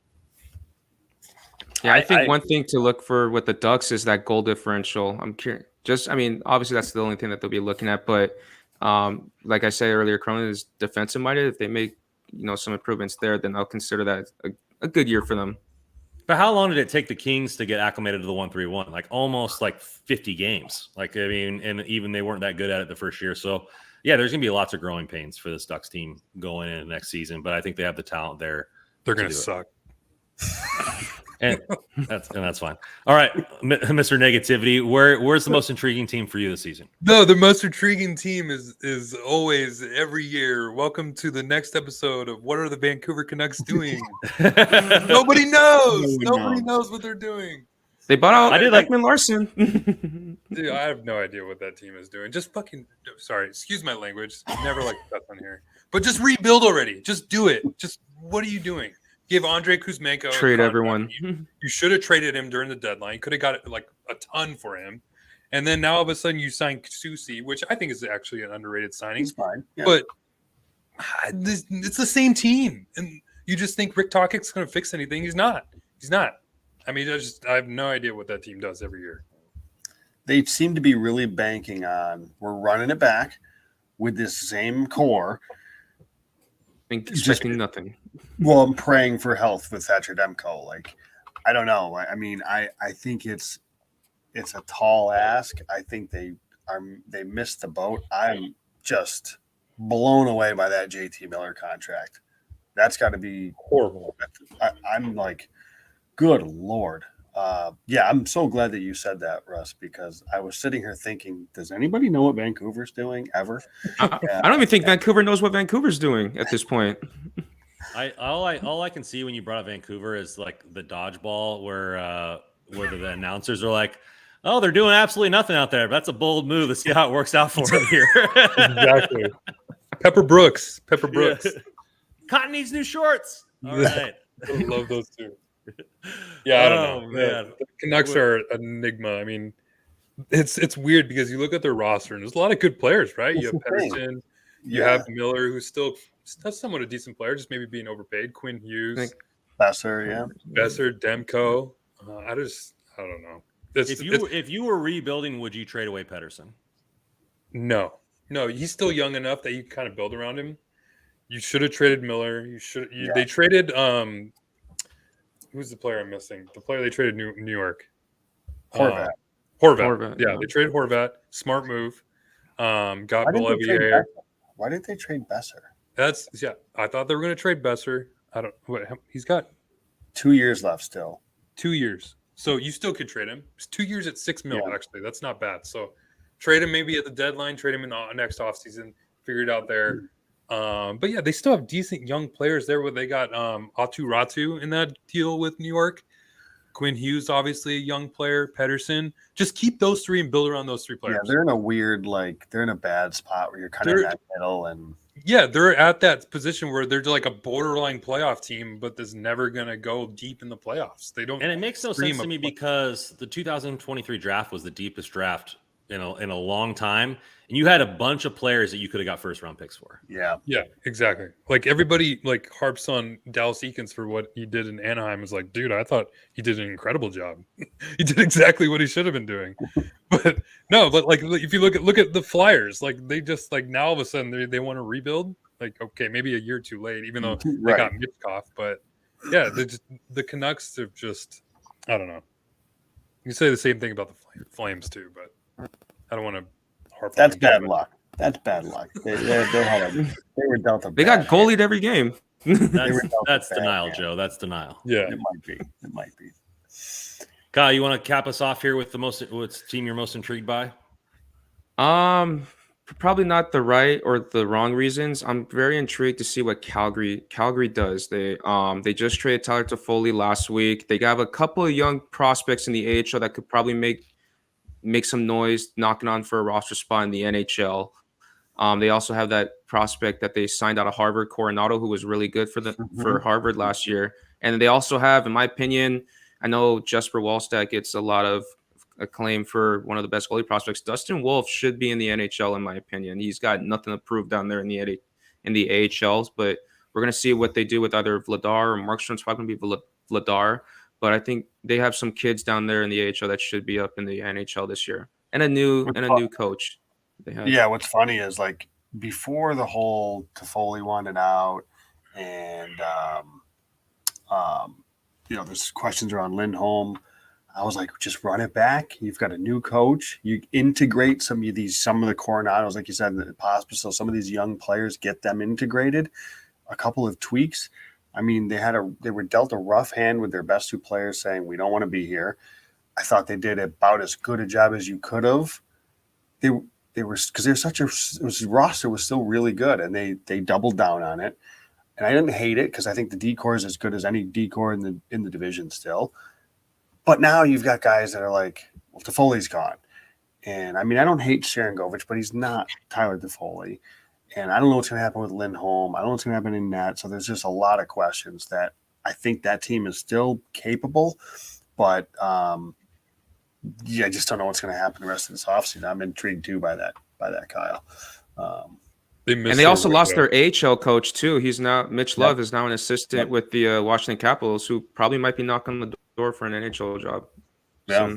Yeah, I think one thing to look for with the Ducks is that goal differential. I'm curious. Obviously that's the only thing that they'll be looking at, but like I said earlier, Cronin is defensive minded. If they make some improvements there, then I'll consider that a good year for them. But how long did it take the Kings to get acclimated to the 1-3-1? Like almost like 50 games. Like, I mean, and even they weren't that good at it the first year. So, yeah, there's going to be lots of growing pains for this Ducks team going into next season. But I think they have the talent there. They're going to suck. And that's fine. All right, Mr. Negativity, where's the most intriguing team for you this season? No, the most intriguing team is always every year. Welcome to the next episode of What Are the Vancouver Canucks Doing? Nobody knows. Nobody knows what they're doing. They bought out I did like Ekman Larson. Dude, I have no idea what that team is doing. Just fucking sorry, excuse my language. Never like that on here. But just rebuild already. Just do it. Just what are you doing? Give Andrei Kuzmenko trade everyone. You should have traded him during the deadline. You could have got like a ton for him. And then now all of a sudden you sign Susi, which I think is actually an underrated signing. He's fine. Yeah. But it's the same team. And you just think Rick Tocchet's going to fix anything. He's not. I mean, I have no idea what that team does every year. They seem to be really banking on we're running it back with this same core. Expecting nothing. Well, I'm praying for health with Thatcher Demko. Like, I don't know. I mean, I think it's a tall ask. I think they missed the boat. I'm just blown away by that JT Miller contract. That's got to be Horrible. I'm like, good Lord. Yeah, I'm so glad that you said that, Russ, because I was sitting here thinking, does anybody know what Vancouver's doing ever? I don't even think Vancouver knows what Vancouver's doing at this point. All I can see when you brought up Vancouver is like the dodgeball where the announcers are like, oh, they're doing absolutely nothing out there. That's a bold move. Let's see how it works out for them here. Exactly. Pepper Brooks. Yeah. Cotton needs new shorts. All right. I love those two. Yeah, I don't know. Man. The Canucks are an enigma. I mean, it's weird because you look at their roster and there's a lot of good players, right? You have Pedersen, you have Miller, who's still somewhat a decent player, just maybe being overpaid. Quinn Hughes, Besser, Demko. I don't know. If you were rebuilding, would you trade away Pedersen? No, he's still young enough that you can kind of build around him. You should have traded Miller. They traded who's the player I'm missing? The player they traded New York. Horvat. Horvat. Yeah, they traded Horvat. Smart move. Got Bolivier. Why didn't they trade Besser? I thought they were going to trade Besser. He's got 2 years left still. 2 years. So you still could trade him. It's 2 years at $6 million, actually. That's not bad. So trade him maybe at the deadline, trade him in the next offseason, figure it out there. But yeah, they still have decent young players there where they got Atu Ratu in that deal with New York. Quinn Hughes, obviously a young player. Pedersen. Just keep those three and build around those three players. Yeah, they're in a weird, they're in a bad spot where you're kind of in that middle. And yeah, they're at that position where they're like a borderline playoff team, but that's never going to go deep in the playoffs. They don't. And it makes no sense to me because the 2023 draft was the deepest draft in a long time, and you had a bunch of players that you could have got first round picks for. Yeah, exactly. Like everybody like harps on Dallas Eakins for what he did in Anaheim. Is like, dude, I thought he did an incredible job. He did exactly what he should have been doing. But like if you look at the Flyers, like they just like now all of a sudden they want to rebuild. Like, okay, maybe a year too late, even though they got Mitchkov. But yeah, the Canucks have just, I don't know. You can say the same thing about the Flames too, but I don't want to harp. That's bad luck. That's bad luck. They were dealt a. They got goalied every game. That's denial, Joe. That's denial. Yeah, it might be. Kyle, you want to cap us off here with what's team you're most intrigued by? Probably not the right or the wrong reasons. I'm very intrigued to see what Calgary does. They just traded Tyler Toffoli last week. They got a couple of young prospects in the AHL that could probably make some noise, knocking on for a roster spot in the NHL. They also have that prospect that they signed out of Harvard, Coronado, who was really good for Harvard last year. And they also have, in my opinion, I know Jesper Wallstedt gets a lot of acclaim for one of the best goalie prospects. Dustin Wolf should be in the NHL, in my opinion. He's got nothing to prove down there in the AHLs, but we're going to see what they do with either Vladar or Markstrom's probably going to be Vladar. But I think they have some kids down there in the AHL that should be up in the NHL this year, and a new coach. They have. Yeah, what's funny is like before the whole Toffoli wanted out, and there's questions around Lindholm. I was like, just run it back. You've got a new coach. You integrate some of the Coronados, like you said, the Pospisil, some of these young players, get them integrated. A couple of tweaks. I mean, they were dealt a rough hand with their best two players, saying we don't want to be here. I thought they did about as good a job as you could have. They were because the roster was still really good, and they doubled down on it. And I didn't hate it because I think the decor is as good as any decor in the division still. But now you've got guys that are like, well, Toffoli's gone. And I mean, I don't hate Sharangovich, but he's not Tyler Toffoli. And I don't know what's going to happen with Lindholm. I don't know what's going to happen in net. So there's just a lot of questions that I think that team is still capable. But, I just don't know what's going to happen the rest of this offseason. I'm intrigued, too, by that, Kyle. They also lost their AHL coach, too. He's now – Mitch Love is now an assistant with the Washington Capitals, who probably might be knocking on the door for an NHL job. Yeah.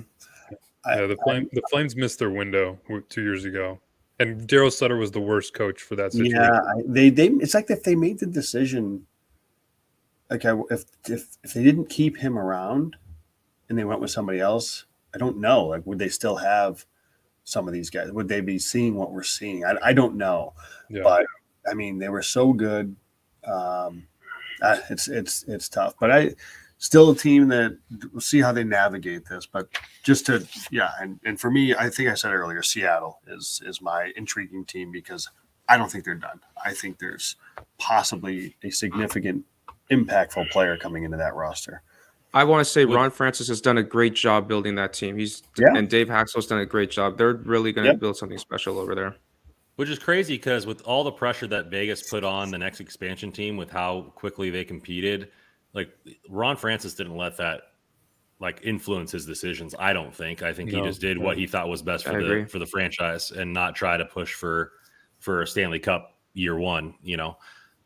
The Flames missed their window 2 years ago. And Daryl Sutter was the worst coach for that situation. Yeah, it's like if they made the decision, like if they didn't keep him around and they went with somebody else, I don't know. Like, would they still have some of these guys? Would they be seeing what we're seeing? I don't know. Yeah. But I mean, they were so good. It's tough, but still a team that we'll see how they navigate this, but and for me, I think I said earlier, Seattle is my intriguing team because I don't think they're done. I think there's possibly a significant impactful player coming into that roster. I want to say Ron Francis has done a great job building that team. And Dave Haxel's done a great job. They're really going to build something special over there. Which is crazy because with all the pressure that Vegas put on the next expansion team with how quickly they competed, like Ron Francis didn't let that influence his decisions. I don't think. I think he just did what he thought was best for the franchise and not try to push for a Stanley Cup year one.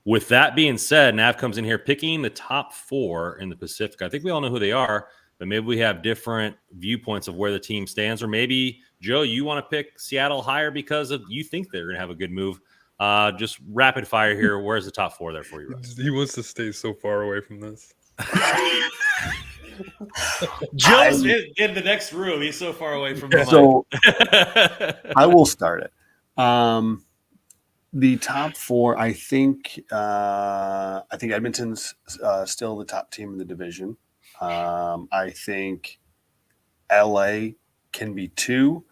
With that being said, Nav comes in here picking the top 4 in the Pacific. I think we all know who they are, but maybe we have different viewpoints of where the team stands. Or maybe, Joe, you want to pick Seattle higher because you think they're going to have a good move. Just rapid fire here. Where's the top 4 there for you, Russ? He wants to stay so far away from this. Joe's in the next room. He's so far away from the So I will start it. The top 4, I think Edmonton's still the top team in the division. I think LA can be 2.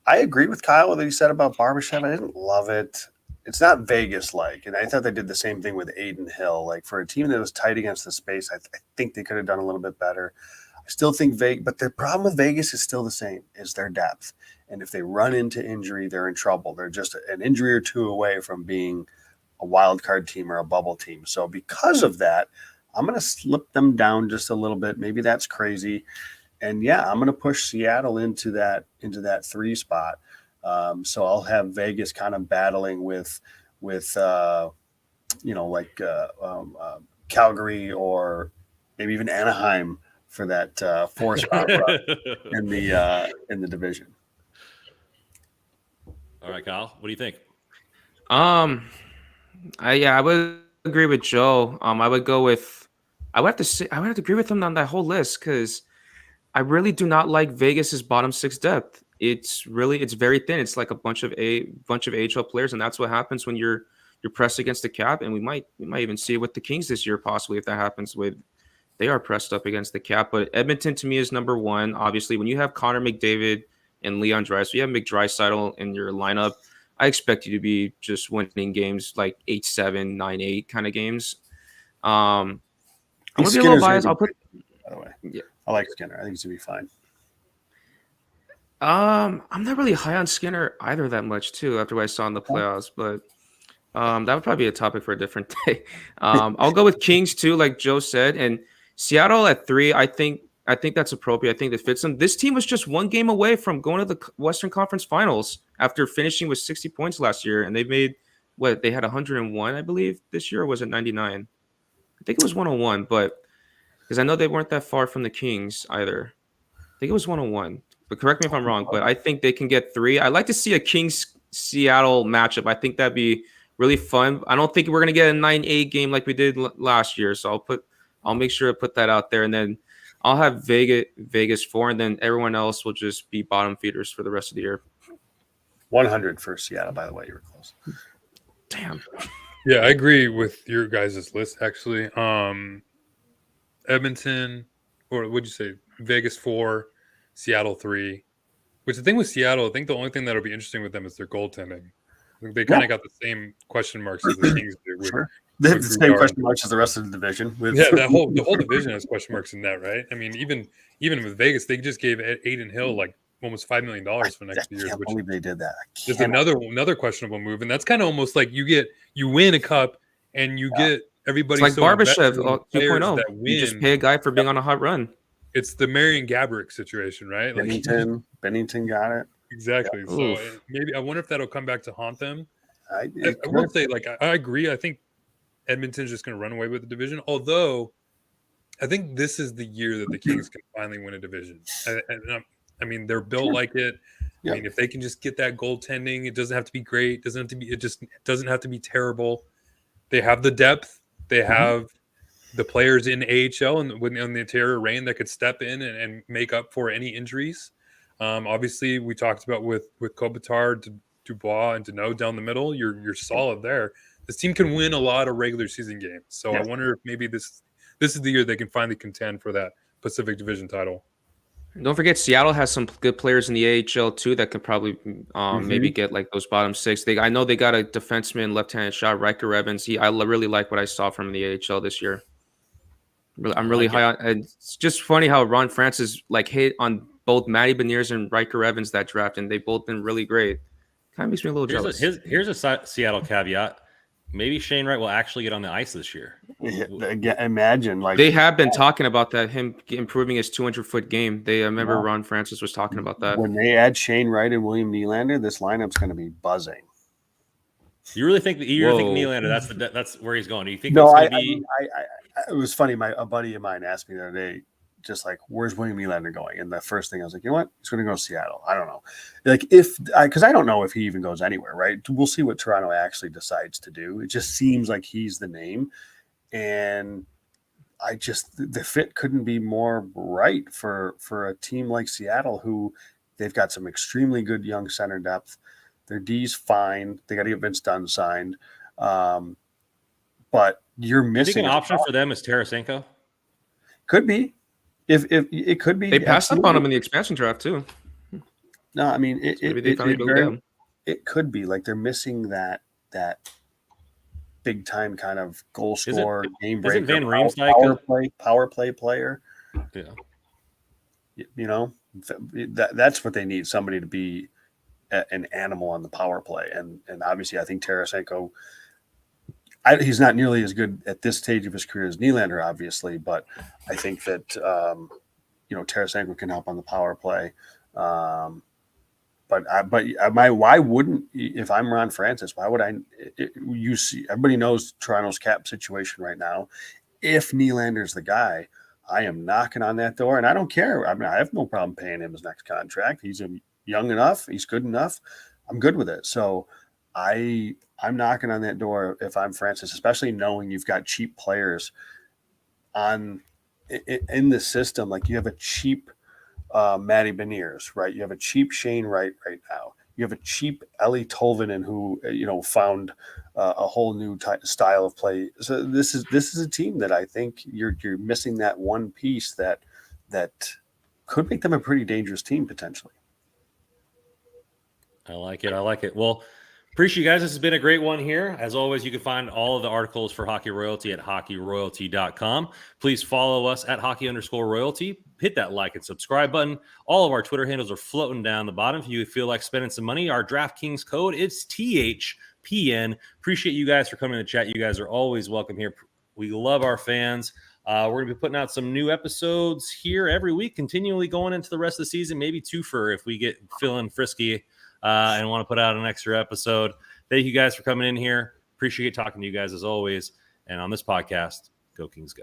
I agree with Kyle what he said about Barbashev. I didn't love it. It's not Vegas-like, and I thought they did the same thing with Aiden Hill. Like, for a team that was tight against the space, I think they could have done a little bit better. I still think but the problem with Vegas is still the same, is their depth. And if they run into injury, they're in trouble. They're just an injury or 2 away from being a wild card team or a bubble team. So because of that, I'm going to slip them down just a little bit. Maybe that's crazy. And I'm going to push Seattle into that 3 spot. So I'll have Vegas kind of battling with Calgary or maybe even Anaheim for that 4 spot in the division. All right, Kyle, what do you think? I would agree with Joe. I would have to agree with him on that whole list because I really do not like Vegas's bottom 6 depth. It's very thin. It's like a bunch of AHL players, and that's what happens when you're pressed against the cap. And we might even see it with the Kings this year, possibly, if that happens. They are pressed up against the cap. But Edmonton to me is number 1. Obviously, when you have Connor McDavid and Leon Draisaitl, you have McDraisaitl in your lineup, I expect you to be just winning games like 8-7, 9-8 kind of games. I'm gonna be a little biased. I'll put. By the way, I like Skinner. I think he's gonna be fine. I'm not really high on Skinner either that much too. After what I saw in the playoffs, but that would probably be a topic for a different day. I'll go with Kings too, like Joe said, and Seattle at 3. I think that's appropriate. I think that fits them. This team was just 1 game away from going to the Western Conference Finals after finishing with 60 points last year, and they've made they had 101, I believe, this year, or was it 99? I think it was 101, but because I know they weren't that far from the Kings either. I think it was 101, but correct me if I'm wrong. But I think they can get 3. I'd like to see a Kings Seattle matchup. I think that'd be really fun. I don't think we're gonna get a 9-8 game like we did last year. So I'll make sure to put that out there, and then I'll have Vegas 4, and then everyone else will just be bottom feeders for the rest of the year. 100 for Seattle, by the way. You were close. Damn. Yeah, I agree with your guys' list, actually. Edmonton, or what'd you say? Vegas 4, Seattle 3. Which the thing with Seattle, I think the only thing that'll be interesting with them is their goaltending. I think they kind of got the same question marks as the Kings do. Sure. They have the same question marks as the rest of the division. The whole division has question marks in that, right? I mean, even with Vegas, they just gave Aiden Hill like almost $5 million for next year. I can't believe they did that. There's another questionable move, and that's kind of almost like you win a cup and you get everybody. It's like Barbashev 2.0. That win. You just pay a guy for being on a hot run. It's the Marion Gaborik situation, right? Bennington got it. Exactly. Yeah. So maybe I wonder if that'll come back to haunt them. I will say, like, I agree. I think Edmonton's just going to run away with the division. Although, I think this is the year that the Kings can finally win a division. I mean, they're built like it. Yeah. I mean, if they can just get that goaltending, it doesn't have to be great. It just doesn't have to be terrible. They have the depth. They have the players in AHL and on the interior reign that could step in and make up for any injuries. Obviously, we talked about with Kopitar, Dubois, and Deneau down the middle. You're solid there. This team can win a lot of regular season games. So I wonder if maybe this is the year they can finally contend for that Pacific Division title. Don't forget, Seattle has some good players in the AHL too that could probably maybe get like those bottom 6. I know they got a defenseman, left-handed shot, Riker Evans. I really like what I saw from the AHL this year. I'm really high on. And it's just funny how Ron Francis like hit on both Matty Beniers and Riker Evans that draft, and they both been really great. Kind of makes me a little jealous. Here's a Seattle caveat. Maybe Shane Wright will actually get on the ice this year. Imagine, like, they have been talking about that, him improving his 200-foot game. I remember Ron Francis was talking about that. When they add Shane Wright and William Nylander, this lineup's going to be buzzing. You really think Nylander? That's where he's going. Do you think? No, it was funny. A buddy of mine asked me the other day, just like, where's William Nylander going? And the first thing I was like, you know what? He's going to go to Seattle. I don't know. Like, because I don't know if he even goes anywhere, right? We'll see what Toronto actually decides to do. It just seems like he's the name. And the fit couldn't be more right for a team like Seattle, who they've got some extremely good young center depth. Their D's fine. They got to get Vince Dunn signed. But you're missing an option for them is Tarasenko. Could be. If it could be, they passed up on him in the expansion draft too. No, I mean it could be like they're missing that big time kind of goal scorer, game breaker, Van Riemsdyk power play player. Yeah, you know that's what they need, somebody to be an animal on the power play, and obviously I think Tarasenko. He's not nearly as good at this stage of his career as Nylander, obviously, but I think that Tarasenko can help on the power play. Why wouldn't, if I'm Ron Francis, why would you see, everybody knows Toronto's cap situation right now. If Nylander's the guy, I am knocking on that door, and I don't care. I mean, I have no problem paying him his next contract. He's young enough. He's good enough. I'm good with it. So I'm knocking on that door if I'm Francis, especially knowing you've got cheap players in the system. Like, you have a cheap Matty Beniers, right? You have a cheap Shane Wright right now. You have a cheap Ellie Tolvanen who found a whole new style of play. So this is a team that I think you're missing that one piece that could make them a pretty dangerous team potentially. I like it. Well, appreciate you guys. This has been a great one here. As always, you can find all of the articles for Hockey Royalty at hockeyroyalty.com. Please follow us at hockey_royalty. Hit that like and subscribe button. All of our Twitter handles are floating down the bottom. If you feel like spending some money, our DraftKings code is THPN. Appreciate you guys for coming to chat. You guys are always welcome here. We love our fans. We're going to be putting out some new episodes here every week, continually going into the rest of the season, maybe twofer if we get feeling frisky and want to put out an extra episode. Thank you guys for coming in here. Appreciate talking to you guys as always. And on this podcast, go Kings go.